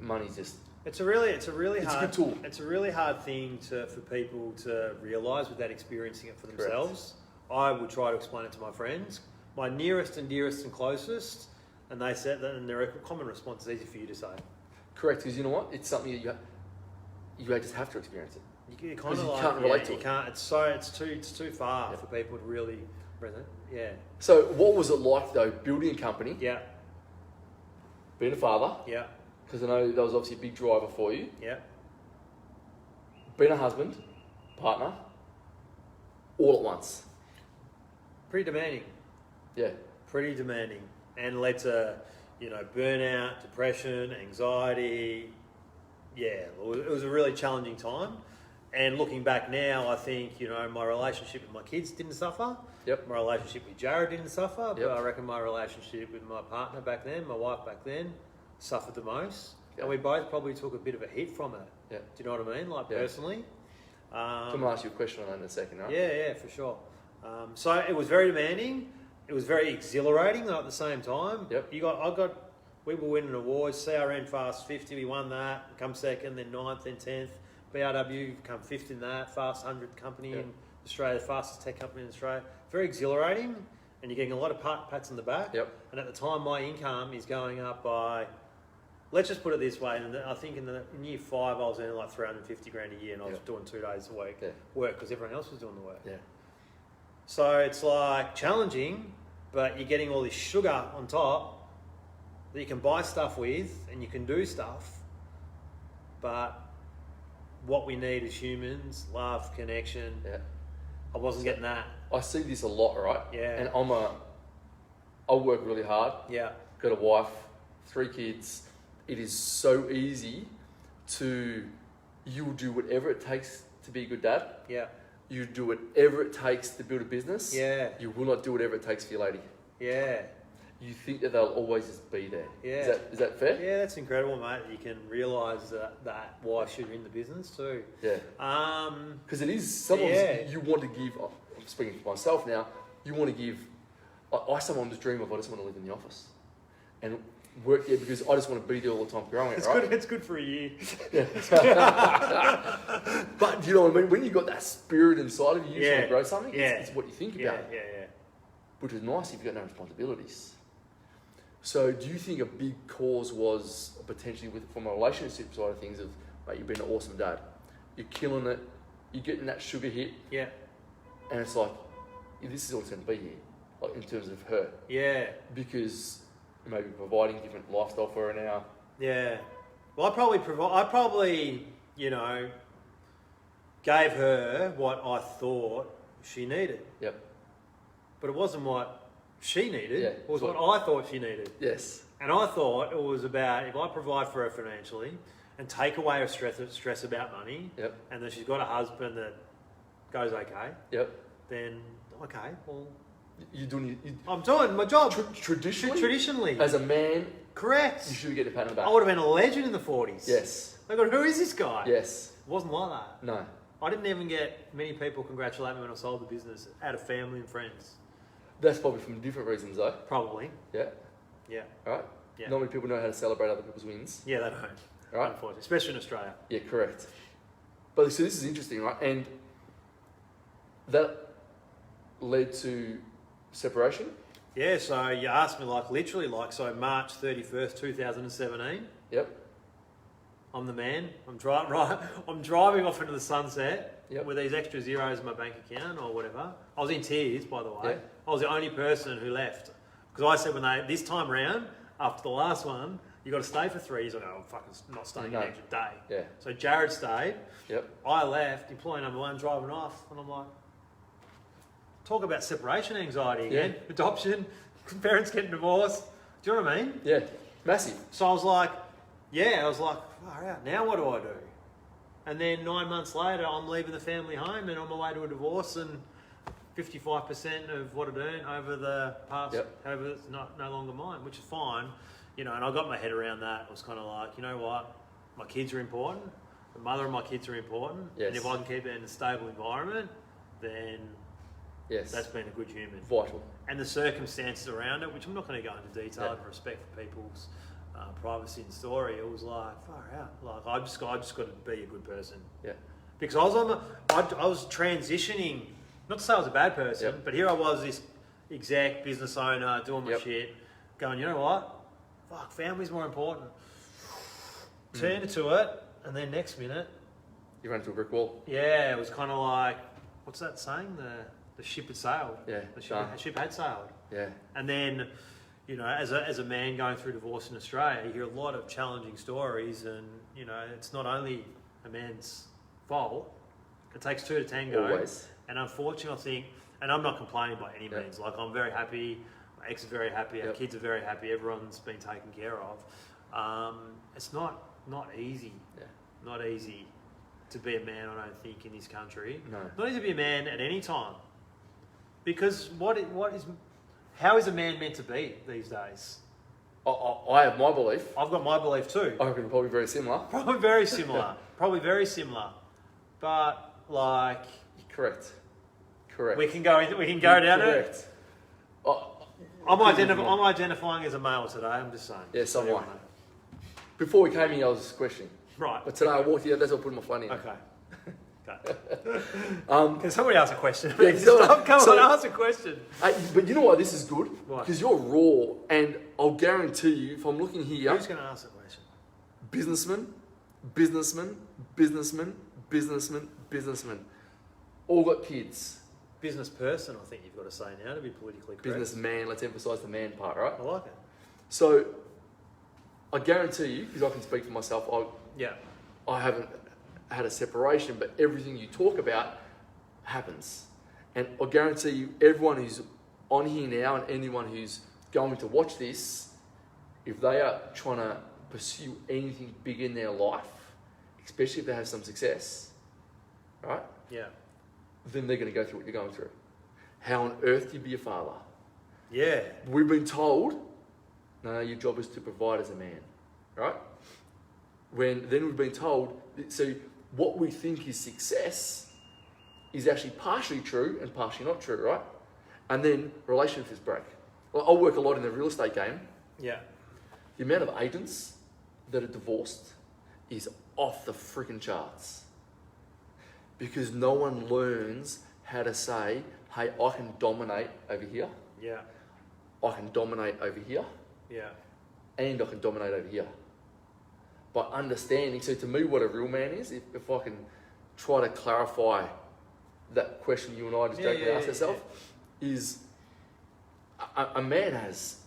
money's just It's a really It's a hard good tool. It's a really hard thing for people to realise without experiencing it for Correct. themselves. I would try to explain it to my friends, my nearest and dearest and closest, and they said that, and their common response is easy for you to say. correct. Because you know what? It's something that you just have to experience it. You kind Because of you like, can't relate yeah, to you it. can't. It's too far Yeah. for people to really resonate. Yeah, So what was it like though, building a company, yeah, being a father? yeah, Because I know that was obviously a big driver for you. yeah. Being a husband, partner, all at once. Pretty demanding. Yeah. Pretty demanding, and led to burnout, depression, anxiety, it was a really challenging time. And looking back now, I think, my relationship with my kids didn't suffer. Yep. My relationship with Jared didn't suffer. Yep. But I reckon my relationship with my partner back then, my wife back then, suffered the most. Yep. And we both probably took a bit of a hit from it. Yeah. Do you know what I mean? Like, Yeah. personally. I'm going to ask you a question on that in a second, right? Yeah, for sure. So it was very demanding. It was very exhilarating though, at the same time. Yep. We were winning awards. CRN Fast 50, we won that. Come second, then 9th, then 10th. BRW come 5th in that. Fast 100 company Yep. in Australia, the fastest tech company in Australia. Very exhilarating, and you're getting a lot of pats on the back. Yep. And at the time, my income is going up by, let's just put it this way. And I think in year 5, I was earning like 350 grand a year, and I was Yep. doing 2 days a week Yeah. work because everyone else was doing the work. Yeah. So it's like challenging, but you're getting all this sugar on top that you can buy stuff with and you can do stuff. But what we need as humans, love, connection, Yeah. I wasn't getting that. I see this a lot, right? Yeah. And I work really hard. Yeah. Got a wife, 3 kids. It is so easy you'll do whatever it takes to be a good dad. Yeah. You do whatever it takes to build a business. Yeah. You will not do whatever it takes for your lady. Yeah. You think that they'll always just be there. Yeah. Is that fair? Yeah, that's incredible, mate. You can realise that why you're in the business too. Yeah. Because it is, sometimes you want to give, I'm speaking for myself now, you want to give, I sometimes dream of, I just want to live in the office and work there because I just want to be there all the time growing it, right? It's good for a year. But do you know what I mean? When you've got that spirit inside of you, you just want to grow something, Yeah. it's what you think Yeah, about. yeah. Which is nice if you've got no responsibilities. So do you think a big cause was potentially from a relationship side of things of, mate, you've been an awesome dad, you're killing it, you're getting that sugar hit, Yeah. and it's like, this is all it's going to be here, like in terms of her, Yeah. because maybe providing different lifestyle for her now. Yeah. Well, I probably, gave her what I thought she needed. Yep. But it wasn't what she needed. Yeah, It was it's what I thought she needed. Yes. And I thought it was about, if I provide for her financially and take away her stress about money, Yep. and then she's got a husband that goes okay, Yep. then, okay, well, You're doing I'm doing my job. traditionally. As a man, Correct. you should get a pat on the back. I would have been a legend in the 40s. Yes. They go, who is this guy? Yes. It wasn't like that. No. I didn't even get many people congratulate me when I sold the business out of family and friends. That's probably from different reasons though. Probably. Yeah. Yeah. Right? Yeah. Not many people know how to celebrate other people's wins. Yeah, they don't. Right? Unfortunately. Especially in Australia. Yeah, correct. But so this is interesting, right? And that led to separation. Yeah, so you asked me literally so March 31st, 2017. Yep. I'm the man. I'm driving off into the sunset Yep. with these extra zeros in my bank account or whatever. I was in tears, by the way. Yeah. I was the only person who left. Because I said this time round, after the last one, you got to stay for 3 years. I go, I'm fucking not staying No. an extra day. Yeah. So Jared stayed. Yep. I left, employee number 1, driving off. And I'm like, talk about separation anxiety again. Yeah. Adoption, parents getting divorced. Do you know what I mean? Yeah. Massive. So I was like, far out. Now what do I do? And then 9 months later, I'm leaving the family home and on my way to a divorce, and 55% of what I'd earned over the past, however, it's no longer mine, which is fine. And I got my head around that. It was kind of like, you know what? My kids are important. The mother of my kids are important. Yes. And if I can keep it in a stable environment, then Yes. that's been a good human. Vital. And the circumstances around it, which I'm not going to go into detail Yeah. in respect for people's privacy and story, it was like, far out. Like, I just got to be a good person. Yeah. Because I was transitioning, not to say I was a bad person, Yep. but here I was, this exec, business owner, doing my Yep. shit, going, you know what? Fuck, family's more important. Turned to it, and then next minute, You ran into a brick wall. yeah, it was kind of like, what's that saying? The ship had sailed. Yeah, The done. ship had sailed. Yeah. And then, as a man going through divorce in Australia, you hear a lot of challenging stories, and it's not only a man's fault. It takes 2 to tango. Always. And unfortunately, I think, and I'm not complaining by any means. Like, I'm very happy. My ex is very happy. Our kids are very happy. Everyone's been taken care of. It's not easy. Yeah. Not easy to be a man, I don't think, in this country. No. Not easy to be a man at any time. Because how is a man meant to be these days? I have my belief. I've got my belief too. I reckon probably very similar. Probably very similar. Probably very similar. But like, Correct. we can go down it. Correct. I'm identifying as a male today. I'm just saying. Yeah, so am you I. know. Before we came here, I was questioning. Right. But today I walked here, that's why I put my phone in. Okay. Um, Can somebody ask a question? Yeah, Come on, ask a question. but you know why this is good? Why? Because you're raw, and I'll guarantee you, if I'm looking here, Who's going to ask the question? businessmen, all got kids. Business person, I think you've got to say now to be politically correct. Businessman, let's emphasise the man part, right? I like it. So, I guarantee you, because I can speak for myself, I haven't had a separation, but everything you talk about happens. And I guarantee you, everyone who's on here now and anyone who's going to watch this, if they are trying to pursue anything big in their life, especially if they have some success, right? Yeah. Then they're going to go through what you're going through. How on earth do you be a father? Yeah. We've been told, no, your job is to provide as a man, right? Then we've been told, so what we think is success is actually partially true and partially not true, right? And then relationships break. Well, I work a lot in the real estate game. Yeah. The amount of agents that are divorced is off the freaking charts. Because no one learns how to say, hey, I can dominate over here. Yeah. I can dominate over here. Yeah. And I can dominate over here. By understanding, so to me what a real man is, if I can try to clarify that question you and I just jokingly asked ourselves, is a man has,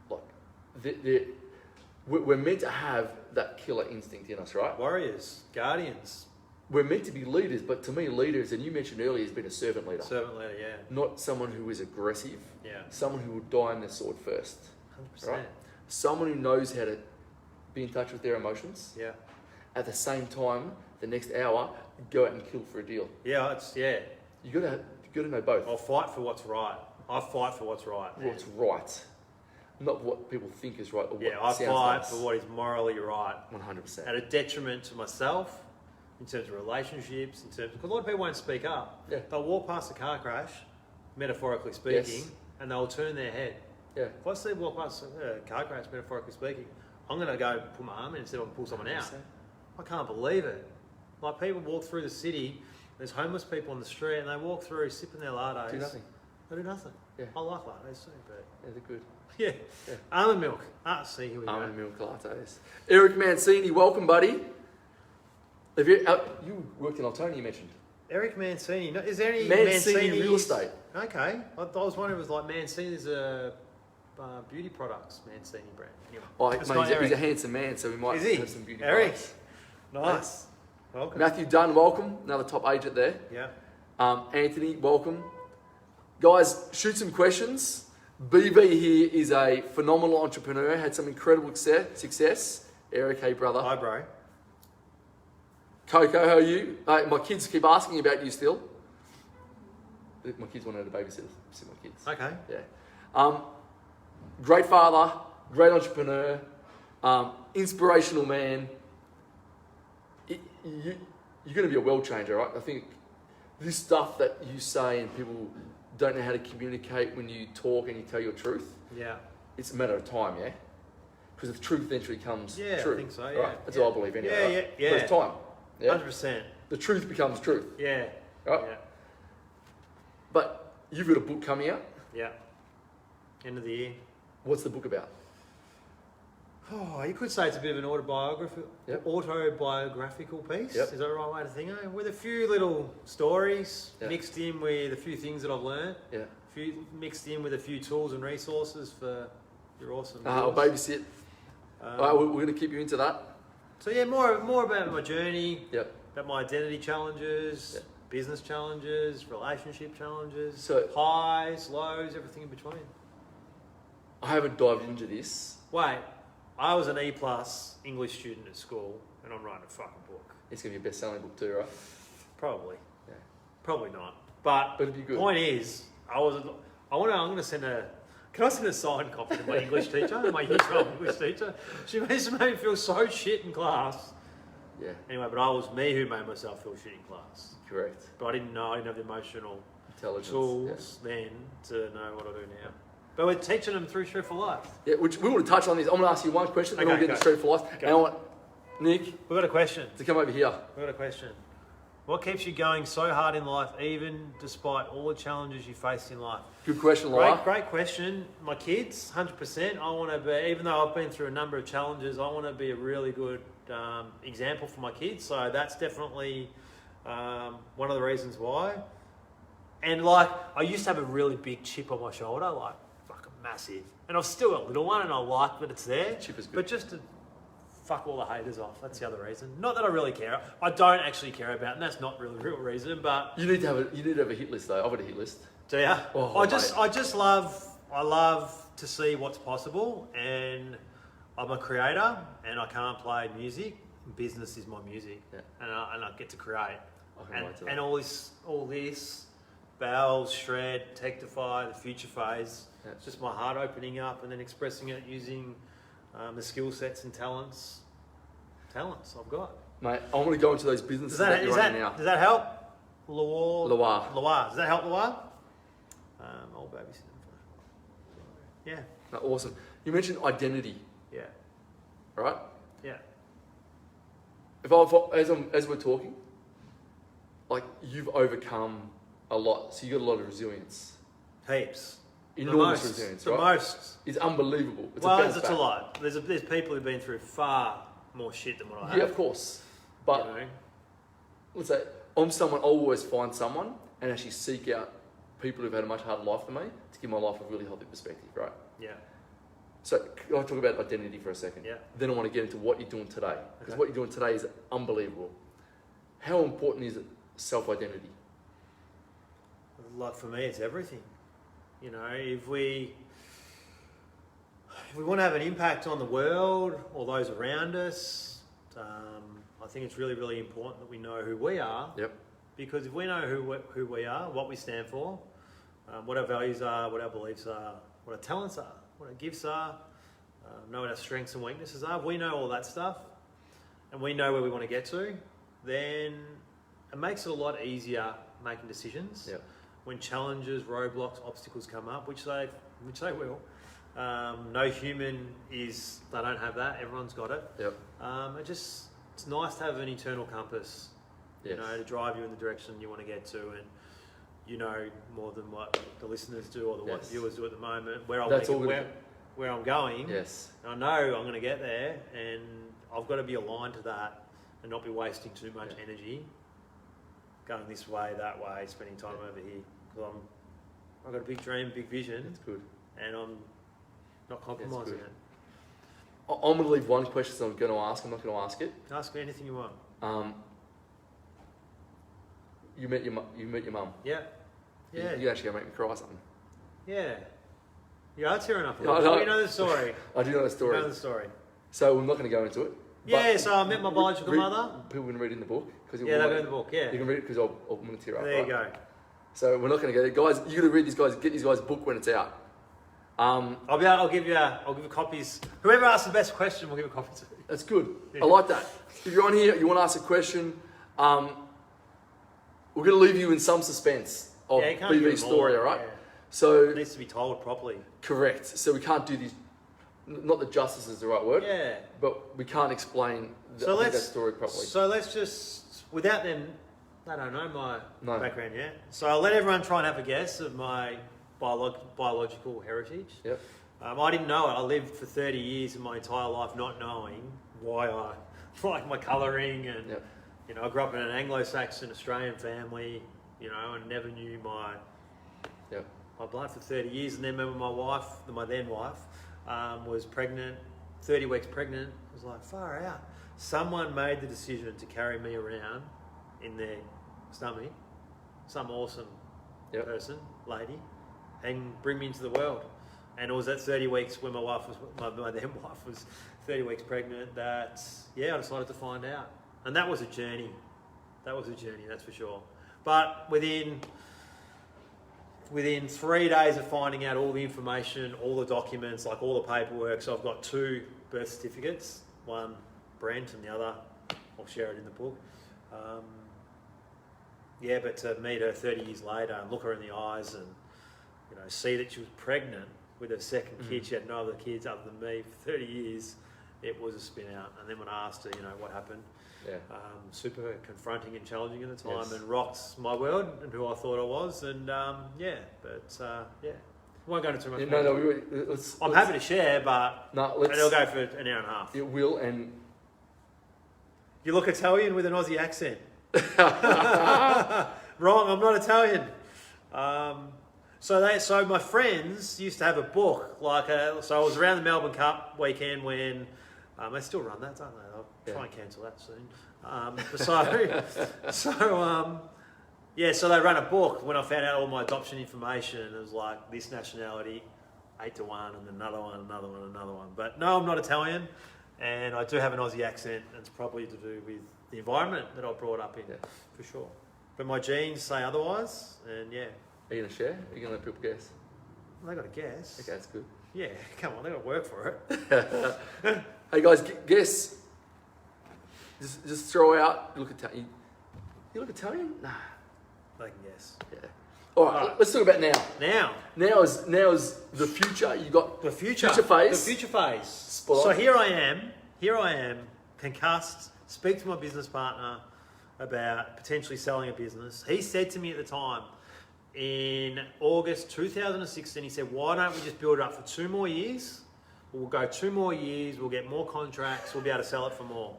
like, we're meant to have that killer instinct in us, right? Warriors, guardians. We're meant to be leaders, but to me leaders, and you mentioned earlier, has been a servant leader. Servant leader, yeah. Not someone who is aggressive. Yeah. Someone who will die on their sword first. 100%. Right? Someone who knows how to be in touch with their emotions. Yeah. At the same time, the next hour, go out and kill for a deal. Yeah, You gotta know both. I'll fight for what's right. I fight for what's right. Man. What's right, not what people think is right. Or what I sounds fight nice. for what is morally right. 100%. At a detriment to myself, in terms of relationships, because a lot of people won't speak up. Yeah. They'll walk past a car crash, metaphorically speaking, Yes. and they'll turn their head. Yeah. If I see walk past a car crash, metaphorically speaking, I'm going to go put my arm in instead of pull someone out. 100%. I can't believe it. Like, people walk through the city, there's homeless people on the street, and they walk through sipping their lattes. Do nothing. They do nothing. Yeah. I like lattes too, but Yeah, they're good. yeah. Yeah. Almond milk. See, here we Almond go. milk lattes. Eric Mancini, welcome, buddy. Have you worked in Altona? You mentioned Eric Mancini. No, is there any Mancini real estate. Okay. I was wondering, it was like Mancini's beauty products, Mancini brand. Anyway, Oh, it's mate, not he's Eric. a handsome man, so we might Is he? have some beauty Eric. products. Nice. Welcome. Matthew Dunn, welcome. Another top agent there. Yeah. Anthony, welcome. Guys, shoot some questions. BV here is a phenomenal entrepreneur, had some incredible success. Eric, hey brother. Hi, bro. Coco, how are you? My kids keep asking about you still. My kids want to babysit my kids. Okay. Yeah. Great father, great entrepreneur, inspirational man. You're going to be a world changer, right? I think this stuff that you say and people don't know how to communicate when you talk and you tell your truth, Yeah. it's a matter of time, yeah? Because the truth eventually comes true. I think so, yeah. Right? That's what I believe anyway. Yeah, right? yeah. But it's time. Yeah? 100%. The truth becomes truth. Yeah. Right? Yeah. But you've got a book coming out. Yeah. End of the year. What's the book about? Oh, you could say it's a bit of an autobiographical piece. Yep. Is that the right way to think of it? With a few little stories Yep. mixed in with a few things that I've learned. Yeah. Mixed in with a few tools and resources for your awesome. I'll babysit. All right, we're going to keep you into that. So yeah, more about my journey. Yep. About my identity challenges, Yep. business challenges, relationship challenges, So- highs, lows, everything in between. I haven't dived into this. Wait, I was an E+ English student at school, and I'm writing a fucking book. It's going to be a best-selling book too, right? Probably. Yeah. Probably not. But it'd be good. Point is, I'm going to send a. Can I send a signed copy to my English teacher, my year 12 English teacher? She made me feel so shit in class. Yeah. Anyway, but I was me who made myself feel shit in class. Correct. But I didn't have the emotional Intelligence. tools then to know what I do now. But we're teaching them through Street for Life. Yeah, which we want to touch on this. I'm going to ask you one question, then we'll get to Street for Life. Go. And I want Nick We've got a question. to come over here. We've got a question. What keeps you going so hard in life, even despite all the challenges you face in life? Good question, Laura. Great question. My kids, 100%. I want to be, even though I've been through a number of challenges, I want to be a really good example for my kids. So that's definitely one of the reasons why. And like, I used to have a really big chip on my shoulder, like fucking massive. And I've still got a little one, and I like that it's there. Chip is good. But just to fuck all the haters off. That's the other reason. Not that I really care. I don't actually care about it, and that's not really the real reason. But You need to have a hit list though. I've got a hit list. do ya? Oh, I love to see what's possible, and I'm a creator, and I can't play music. Business is my music, Yeah. and I get to create. I can relate to that. And all this, Valves, Shred, Tectify, the future phase. Yeah. It's just my heart opening up and then expressing it using the skill sets and talents I've got. Mate, I want to go into those businesses that you're running now. Does that help? Loire. Does that help, Loire? Old babysitting. Yeah. No, awesome. You mentioned identity, Yeah. right? Yeah. As we're talking, like you've overcome a lot, so you got a lot of resilience. Heaps. Enormous resilience, The right? most. It's unbelievable. It's A lot. There's people who've been through far more shit than what I have. Yeah, of course. But you know? let's say I'll always find someone and actually seek out people who've had a much harder life than me to give my life a really healthy perspective, right? Yeah. So can I talk about identity for a second? Yeah. Then I want to get into what you're doing today. Because Okay. what you're doing today is unbelievable. How important is self-identity? Like for me, it's everything. You know, if we want to have an impact on the world or those around us, I think it's really, really important that we know who we are. Yep. Because if we know who we are, what we stand for, what our values are, what our beliefs are, what our talents are, what our gifts are, know what our strengths and weaknesses are, if we know all that stuff, and we know where we want to get to, then it makes it a lot easier making decisions. Yep. When challenges, roadblocks, obstacles come up, which they will. No human they don't have that. Everyone's got it. Yep. It's nice to have an internal compass, Yes. you know, to drive you in the direction you want to get to, and you know more than what the listeners do or what Yes. viewers do at the moment. Where I'm That's all good. where I'm going. Yes. I know I'm going to get there, and I've got to be aligned to that and not be wasting too much energy going this way, that way, spending time over here. Because I've got a big dream, big vision, That's good. and I'm not compromising good. it. I'm going to leave one question that I'm going to ask. I'm not going to ask it. Ask me anything you want. You met your mum. Yeah. Yeah. You actually going to make me cry something. Yeah. You are tearing up a Yeah, little. I know. You know the story. I do know the story. You know the story. So we're not going to go into it. Yeah, but so I met my biological mother. People can read in the book. Yeah, they'll go in the book, yeah. You can read it because I'm going to tear up. There you right? go. So we're not going to go there. Guys, you got to read these guys, get these guys' book when it's out. I'll give you copies. Whoever asks the best question, we'll give a copy to. That's good. Yeah. I like that. If you're on here, you want to ask a question, we're going to leave you in some suspense of Yeah, you can't give BV's them story, all, all right? yeah. So, It needs to be told properly. correct. So we can't do these, not that justice is the right word, Yeah. but we can't explain that story properly. So let's just, without them, they don't know my No. background yet. So I'll let everyone try and have a guess of my biological heritage. Yep. I didn't know it. I lived for 30 years of my entire life not knowing why I like my colouring, and Yep. you know, I grew up in an Anglo-Saxon Australian family, you know, and never knew my Yep. blood for 30 years. And then when my then wife, was pregnant, 30 weeks pregnant, I was like, far out. Someone made the decision to carry me around in their stomach, some awesome Yep. person, lady, and bring me into the world. And it was at 30 weeks when my then wife was 30 weeks pregnant, that, yeah, I decided to find out. And that was a journey. That's for sure. But within 3 days of finding out all the information, all the documents, like all the paperwork, so I've got 2 birth certificates, one Brent and the other, I'll share it in the book. But to meet her 30 years later and look her in the eyes and, see that she was pregnant with her second kid, she had no other kids other than me for 30 years, it was a spin out. And then when I asked her, what happened, super confronting and challenging at the time, and rocked my world and who I thought I was. And won't go into too much more. I'm happy to share, but it'll go for an hour and a half. It will, and you look Italian with an Aussie accent. Wrong, I'm not Italian. So my friends used to have a book, so I was around the Melbourne Cup weekend when, they still run that, don't they? I'll try and cancel that soon. So they ran a book when I found out all my adoption information, and it was like this nationality, 8-1, and another one. But no, I'm not Italian, and I do have an Aussie accent, and it's probably to do with the environment that I brought up in, for sure. But my genes say otherwise, and yeah. Are you going to share? Are you going to let people guess? Well, they got to guess. Okay, that's good. Yeah, come on, they got to work for it. Hey guys, guess. Just throw out. You look Italian? Nah. They can guess. Yeah. All right. Let's talk about now. Now is the future. You got the future phase. The future phase. Spot on. So here I am, concussed. Speak to my business partner about potentially selling a business. He said to me at the time, in August 2016, he said, why don't we just build it up for 2 more years? We'll go 2 more years, we'll get more contracts, we'll be able to sell it for more.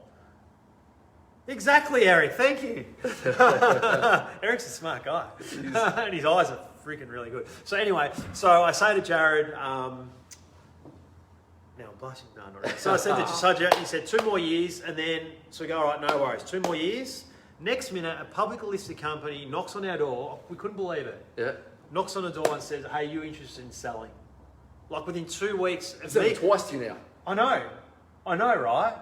Exactly, Eric, thank you. Eric's a smart guy. And his eyes are freaking really good. So anyway, I say to Jared, now I'm blushing, no, not really. So I said to Jared, he said 2 more years, and then, so we go, all right, no worries, 2 more years. Next minute, a publicly listed company knocks on our door. We couldn't believe it. Yeah. Knocks on the door and says, hey, you interested in selling? Like within 2 weeks. It's happened twice to you now. I know, right?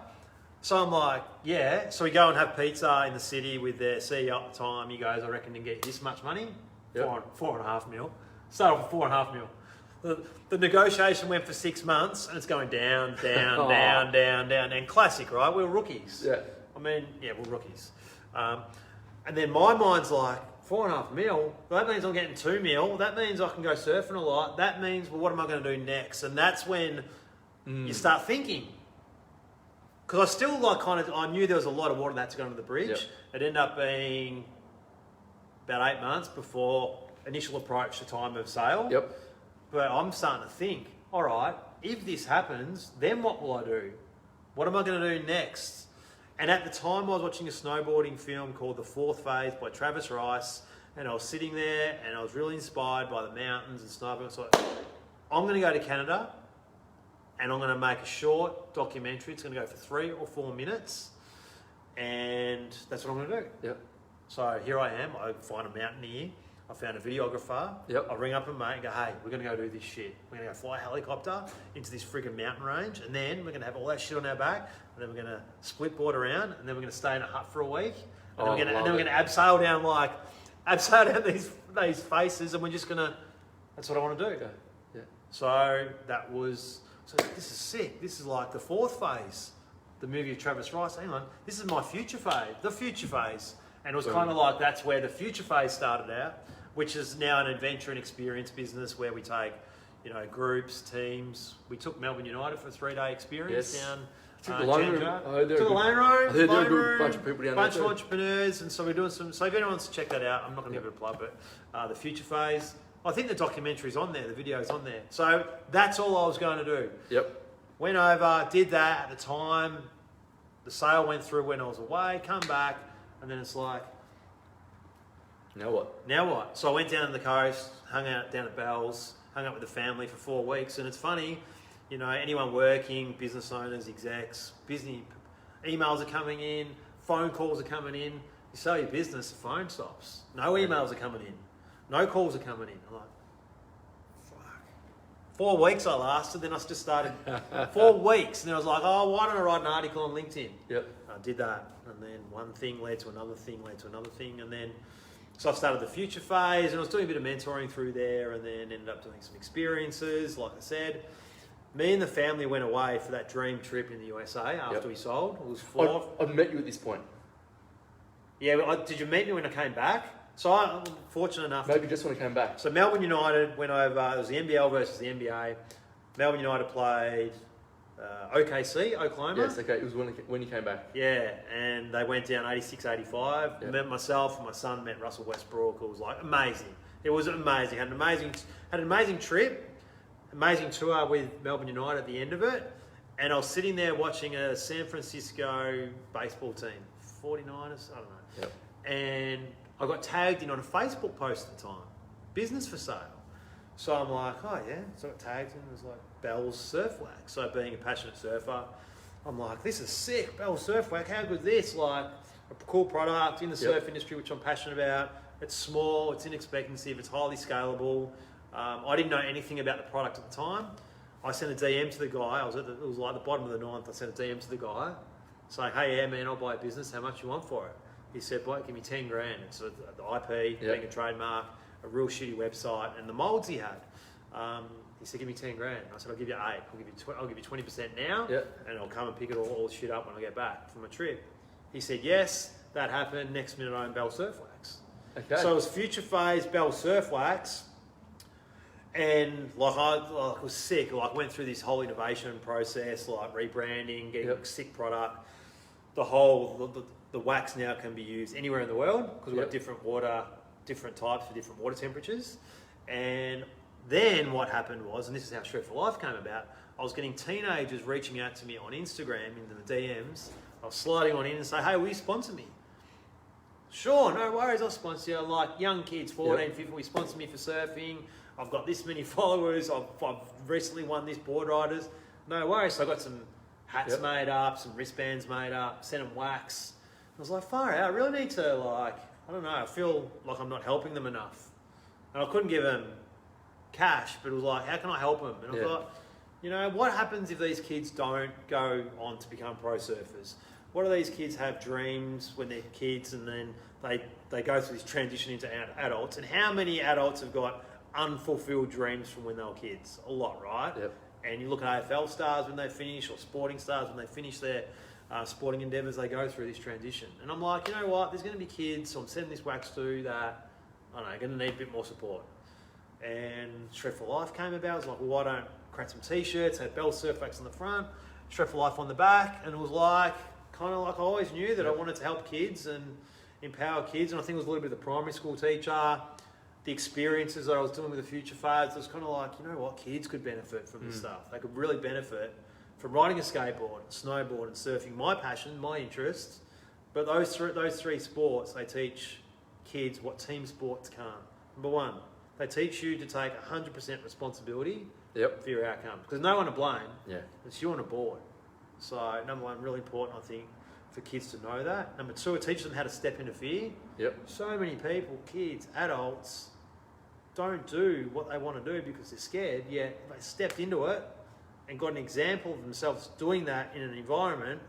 So I'm like, yeah. So we go and have pizza in the city with their CEO at the time. He goes, I reckon you can get this much money. Yep. 4.5 mil. Start off with 4.5 mil. The negotiation went for 6 months and it's going down, down. And classic, right? We're rookies. Yeah. We're rookies. And then my mind's like, 4.5 mil? Well, that means I'm getting 2 mil. That means I can go surfing a lot. That means, well, what am I going to do next? And that's when you start thinking. Because I still I knew there was a lot of water that had to go under the bridge. Yep. It ended up being about 8 months before initial approach to time of sale. Yep. But I'm starting to think, all right, if this happens, then what will I do? What am I going to do next? And at the time, I was watching a snowboarding film called The Fourth Phase by Travis Rice, and I was sitting there, and I was really inspired by the mountains and snowboarding. So I'm going to go to Canada, and I'm going to make a short documentary. It's going to go for 3 or 4 minutes, and that's what I'm going to do. Yep. So here I am. I find a mountain here. I found a videographer. Yep. I ring up a mate and go, hey, we're going to go do this shit. We're going to go fly a helicopter into this freaking mountain range, and then we're going to have all that shit on our back, and then we're going to split board around, and then we're going to stay in a hut for a week, and then we're going to abseil down these faces, and we're just going to. That's what I want to do. Okay. Yeah. So this is sick. This is like the 4th phase, the movie of Travis Rice. Hang on, this is my future phase, the future phase, and it was kind of like that's where the future phase started out, which is now an adventure and experience business where we take, groups, teams. We took Melbourne United for a 3-day experience down. Took the Lane Room. Took the Lane Room. There's a good bunch of people down there. Bunch of entrepreneurs, and so we're doing some. So if anyone wants to check that out, I'm not going to give it a plug, but the future phase. I think the documentary's on there, the video's on there. So that's all I was going to do. Yep. Went over, did that at the time. The sale went through when I was away, come back, and then it's like, now what? Now what? So I went down to the coast, hung out down at Bell's, hung out with the family for 4 weeks, and it's funny, anyone working, business owners, execs, busy, emails are coming in, phone calls are coming in. You sell your business, the phone stops. No emails are coming in. No calls are coming in. I'm like, 4 weeks I lasted, then I just started 4 weeks, and then I was like, oh, why don't I write an article on LinkedIn? Yep. I did that, and then one thing led to another thing, and then so I started the future phase, and I was doing a bit of mentoring through there, and then ended up doing some experiences. Like I said, me and the family went away for that dream trip in the USA after we sold. It was 4. I'd met you at this point. Yeah, did you meet me when I came back? So I'm fortunate enough. Maybe just when I came back. So Melbourne United went over. It was the NBL versus the NBA. Melbourne United played OKC, Oklahoma. Yes, okay. It was when you came back. Yeah, and they went down 86-85. Yep. Met myself and my son met Russell Westbrook. It was like amazing. It was amazing. Had an amazing trip, amazing tour with Melbourne United at the end of it. And I was sitting there watching a San Francisco baseball team, 49ers, I don't know. Yep. And I got tagged in on a Facebook post at the time, business for sale. So I'm like, oh yeah. So I got tagged in, it was like Bell's Surf Wax. So being a passionate surfer, I'm like, this is sick, Bell's Surf Wax, how good is this? Like a cool product in the surf industry, which I'm passionate about. It's small, it's inexpensive, it's highly scalable. I didn't know anything about the product at the time. I sent a DM to the guy, it was like the bottom of the ninth, I sent a DM to the guy, saying, hey yeah man, I'll buy a business, how much you want for it? He said, "Boy, give me 10 grand." It's the IP, being a trademark, a real shitty website, and the molds he had. He said, "Give me 10 grand." I said, "I'll give you 8. I'll give you 20% now, and I'll come and pick it all shit up when I get back from my trip." He said, "Yes." That happened. Next minute, I owned Bell Surf Wax. Okay. So it was future phase Bell Surf Wax, and I was sick. Like went through this whole innovation process, like rebranding, getting a sick product. The wax now can be used anywhere in the world because we've got different types for different water temperatures. And then what happened was, and this is how Shred for Life came about, I was getting teenagers reaching out to me on Instagram into the DMs. I was sliding on in and say, hey, will you sponsor me? Sure, no worries, I'll sponsor you. Like young kids, 14, 15, will you sponsor me for surfing? I've got this many followers. I've recently won this board riders. No worries. So I got some hats made up, some wristbands made up, sent them wax. I was like, far out, I really need to I don't know, I feel like I'm not helping them enough. And I couldn't give them cash, but it was like, how can I help them? And I thought, what happens if these kids don't go on to become pro surfers? What do these kids have dreams when they're kids and then they go through this transition into adults? And how many adults have got unfulfilled dreams from when they were kids? A lot, right? Yep. And you look at AFL stars when they finish, or sporting stars when they finish their sporting endeavours, they go through this transition. And I'm like, you know what, there's going to be kids, so I'm sending this wax to that, I don't know, going to need a bit more support. And Shred for Life came about. I was like, well, why don't I create some t-shirts, have Bell Surf Wax on the front, Shred for Life on the back, and it was like, kind of like I always knew that I wanted to help kids and empower kids, and I think it was a little bit of the primary school teacher, the experiences that I was doing with the future fads. It was kind of like, you know what, kids could benefit from this stuff. They could really benefit from riding a skateboard, snowboard, and surfing. My passion, my interest, but those three sports, they teach kids what team sports can't. Number one, they teach you to take 100% responsibility for your outcome, because no one to blame. Yeah, it's you on a board. So number one, really important, I think, for kids to know that. Number two, it teaches them how to step into fear. Yep. So many people, kids, adults, don't do what they want to do because they're scared, yet they stepped into it and got an example of themselves doing that in an environment,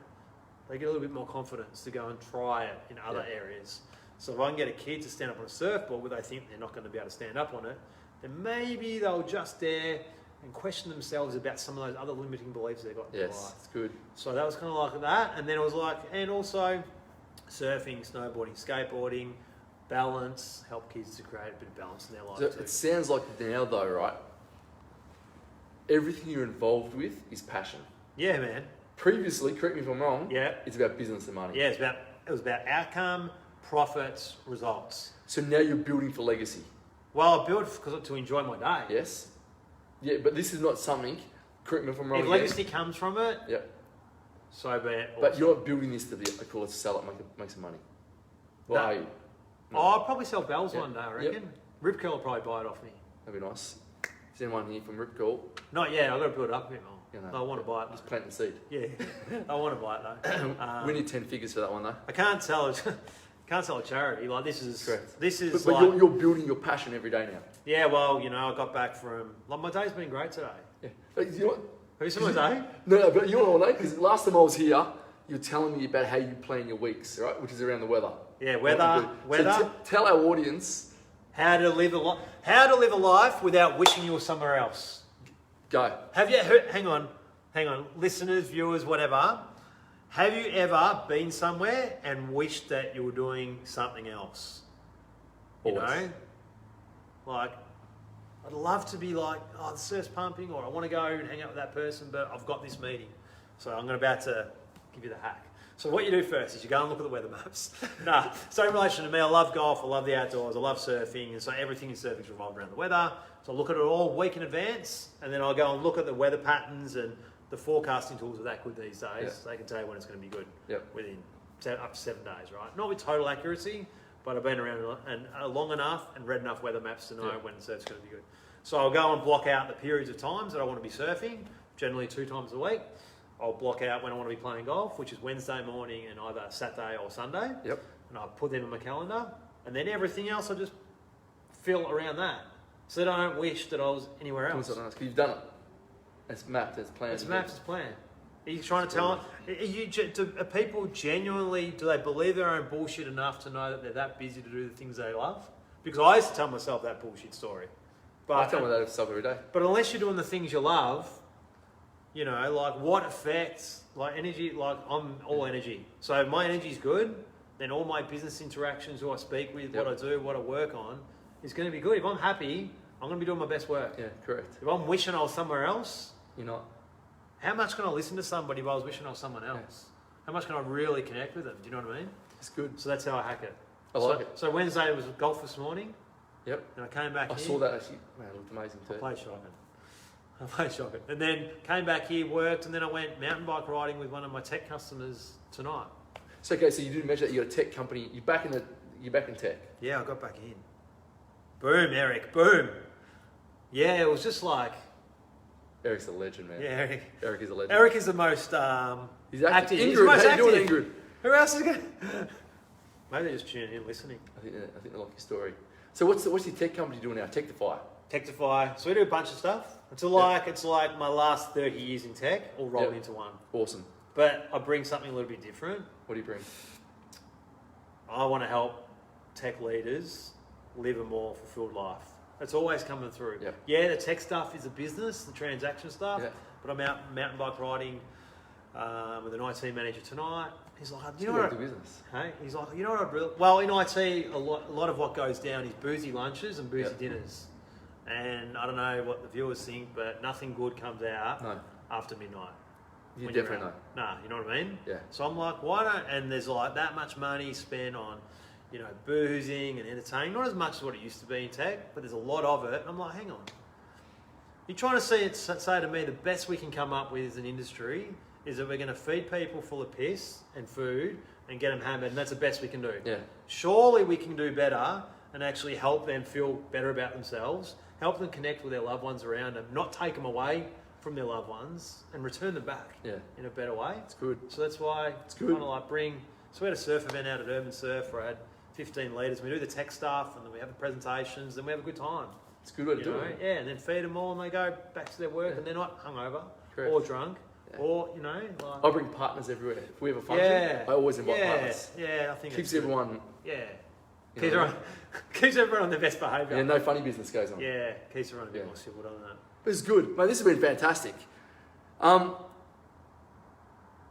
they get a little bit more confidence to go and try it in other areas. So if I can get a kid to stand up on a surfboard where they think they're not going to be able to stand up on it, then maybe they'll just dare and question themselves about some of those other limiting beliefs they've got in their life. Yes, it's good. So that was kind of like that. And then it was like, and also surfing, snowboarding, skateboarding, balance, help kids to create a bit of balance in their life too. It sounds like now though, right? Everything you're involved with is passion. Yeah, man. Previously, correct me if I'm wrong, it's about business and money. Yeah, it was about outcome, profits, results. So now you're building for legacy. Well, I built to enjoy my day. Yes. Yeah, but this is not something, correct me if I'm wrong. If legacy comes from it, so be it. But you're not building this to be, let's sell it, make some money. Well, no. are you? No. I'll probably sell Bells one day, I reckon. Yep. Rip Curl will probably buy it off me. That'd be nice. Is anyone here from Rip Curl? Not yet, I've got to build it up a bit more. I want to buy it. Just plant the seed. Yeah, I want to buy it though. We need 10 figures for that one though. I can't tell. Can't sell a charity. Like this is Correct. this is But like you're building your passion every day now. yeah. Well, you know, I got back from like my day's been great today. Yeah. But you know what? Have you seen my day? No, but you know what, because last time I was here, you were telling me about how you plan your weeks, right? Which is around the weather. Yeah, What you do. weather. So tell our audience. How to live a life without wishing you were somewhere else. Go. Have you heard, hang on, listeners, viewers, whatever. Have you ever been somewhere and wished that you were doing something else? You Always. know? Like, I'd love to be like, oh, the surf's pumping, or I want to go and hang out with that person, but I've got this meeting. So I'm about to give you the hack. So what you do first is you go and look at the weather maps. So in relation to me, I love golf, I love the outdoors, I love surfing, and so everything in surfing is revolved around the weather. So I look at it all week in advance, and then I'll go and look at the weather patterns, and the forecasting tools are that good these days. Yeah. They can tell you when it's going to be good Yep. within up to 7 days, right? Not with total accuracy, but I've been around long enough and read enough weather maps to know when the surf's going to be good. So I'll go and block out the periods of times that I want to be surfing, generally 2 times a week. I'll block out when I want to be playing golf, which is Wednesday morning and either Saturday or Sunday. Yep. And I'll put them in my calendar. And then everything else I just fill around that. So that I don't wish that I was anywhere else. Because you've done it. It's mapped, it's planned. It's mapped, it's planned. Are you trying to tell them? Are people genuinely, do they believe their own bullshit enough to know that they're that busy to do the things they love? Because I used to tell myself that bullshit story. But I tell me that stuff every day. But unless you're doing the things you love, you know, like what affects, like energy, like I'm all energy. So if my energy's good, then all my business interactions, who I speak with, what I do, what I work on, is going to be good. If I'm happy, I'm going to be doing my best work. Yeah, correct. If I'm wishing I was somewhere else, You're not. how much can I listen to somebody if I was wishing I was someone else? How much can I really connect with them? Do you know what I mean? It's good. So that's how I hack it. I like it. So Wednesday was golf this morning, Yep. and I came back I here. saw that actually. Man, it looked amazing I too. played shotgun. And then came back here, worked, and then I went mountain bike riding with one of my tech customers tonight. So okay, so you didn't mention that you got a tech company. You're back in tech. Yeah, I got back in. Boom, Eric, boom. Yeah, it was just like, Eric's a legend, man. yeah, Eric. Eric is a legend. Eric is the most He's active. active. He's Ingrid, the most how you doing, active. Ingrid? Who else is going to... Maybe they're just tuning in, listening. I think they like your story. So what's your tech company doing now? Techtify. Techtify. So we do a bunch of stuff. It's like my last 30 years in tech all rolled into one. Awesome. But I bring something a little bit different. What do you bring? I want to help tech leaders live a more fulfilled life. It's always coming through. Yeah. Yeah, the tech stuff is a business, the transaction stuff. Yeah. But I'm out mountain bike riding with an IT manager tonight. He's like, you know Still what? do business. Hey, he's like, you know what? I'd really... Well, in IT, a lot of what goes down is boozy lunches and boozy dinners. And I don't know what the viewers think, but nothing good comes out after midnight. You when definitely you're know. out. Nah, you know what I mean? Yeah. So I'm like, why don't... And there's like that much money spent on, you know, boozing and entertaining. Not as much as what it used to be in tech, but there's a lot of it. And I'm like, hang on. You're trying to say to me the best we can come up with as an industry is that we're going to feed people full of piss and food and get them hammered, and that's the best we can do. Yeah. Surely we can do better and actually help them feel better about themselves, help them connect with their loved ones around them, not take them away from their loved ones and return them back in a better way. It's good. So that's why it's good. kind of like so we had a surf event out at Urban Surf where I had 15 leaders. We do the tech stuff and then we have the presentations, then we have a good time. It's a good way to do know? it. Yeah, and then feed them all and they go back to their work and they're not hungover Correct. or drunk or, you know, like... I bring partners everywhere. If we have a function, I always invite partners. Yeah, I think Keeps it's good. everyone... Yeah. You know, Keeps everyone on their best behaviour. Yeah, no funny business goes on. Yeah, keeps everyone a bit more civil, doesn't it? This is good. Mate, this has been fantastic. Mate,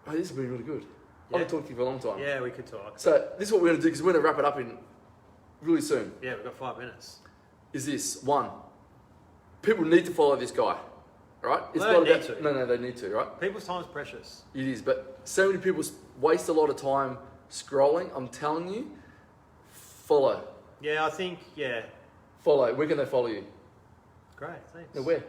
this has been really good. I've been talking to you for a long time. Yeah, we could talk. So this is what we're going to do, because we're going to wrap it up in really soon. Yeah, we've got 5 minutes. Is this, one, people need to follow this guy, right? It's They not need about, to. No, they need to, right? People's time is precious. It is, but so many people waste a lot of time scrolling. I'm telling you, follow. Yeah, I think, Follow. Where can they follow you? Great, thanks. No, where?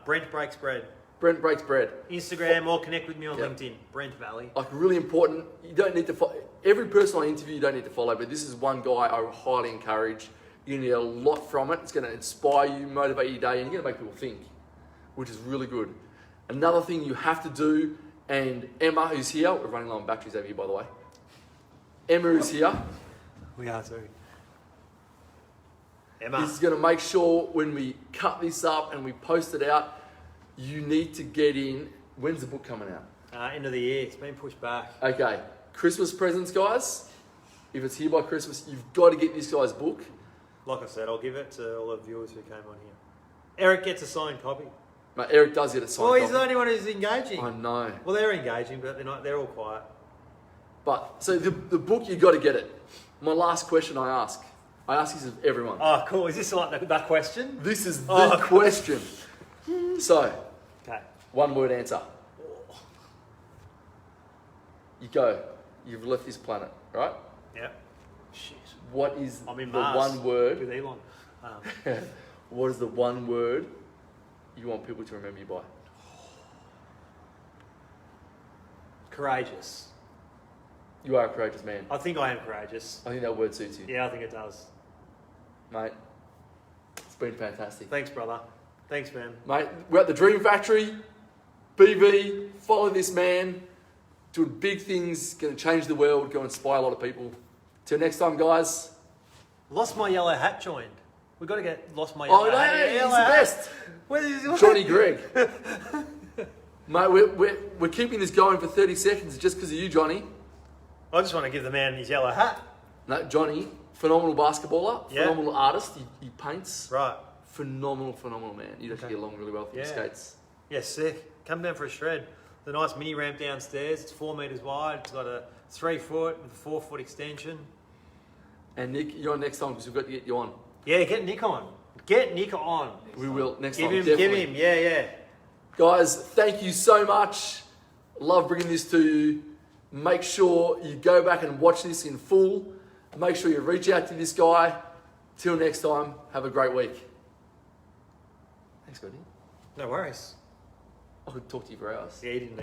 Brent Breaks Bread. Brent Breaks Bread. Instagram or connect with me on LinkedIn. Brent Valle. Like, really important. You don't need to follow. Every person I interview, you don't need to follow, but this is one guy I highly encourage. You're going to get a lot from it. It's going to inspire you, motivate your day, and you're going to make people think, which is really good. Another thing you have to do, and Emma, who's here, we're running low on batteries over here, by the way. Emma is here. We are too. Emma. This is going to make sure when we cut this up and we post it out, you need to get in. When's the book coming out? End of the year. It's been pushed back. Okay, Christmas presents, guys. If it's here by Christmas, you've got to get this guy's book. Like I said, I'll give it to all the viewers who came on here. Eric gets a signed copy. Mate, Eric does get a signed Well, he's copy. the only one who's engaging. I know. Well, they're engaging, but they're not. They're all quiet. But, so the book, you got to get it. My last question I ask this of everyone. Oh, cool. Is this like that question? This is the question. So, Okay. one word answer. You go. You've left this planet, right? Yep. Shit. What is I'm in the Mars one word? with Elon. What is the one word you want people to remember you by? Courageous. You are a courageous man. I think I am courageous. I think that word suits you. Yeah, I think it does. Mate, it's been fantastic. Thanks, brother. Thanks, man. Mate, we're at the Dream Factory. BV, follow this man. Doing big things, going to change the world, going to inspire a lot of people. Till next time, guys. Lost my yellow hat joined. We've got to get lost my Oh, yellow no, hat. he's the Yellow hat. best. Where is Johnny Gregg. Mate, we're keeping this going for 30 seconds just because of you, Johnny. I just want to give the man his yellow hat. No, Johnny, phenomenal basketballer, Yeah. phenomenal artist. He paints. Right. Phenomenal man. You'd actually Okay. get along really well with your Yeah. skates. Yeah, sick. Come down for a shred. The nice mini ramp downstairs. It's 4 metres wide. It's got a 3 foot with a 4 foot extension. And Nick, you're on next time because we've got to get you on. Yeah, get Nick on. Get Nick on. We will next Give time. him, Definitely. give him. Yeah, yeah. Guys, thank you so much. Love bringing this to you. Make sure you go back and watch this in full. Make sure you reach out to this guy. Till next time, have a great week. Thanks, buddy. No worries. I could talk to you for hours. Yeah, he didn't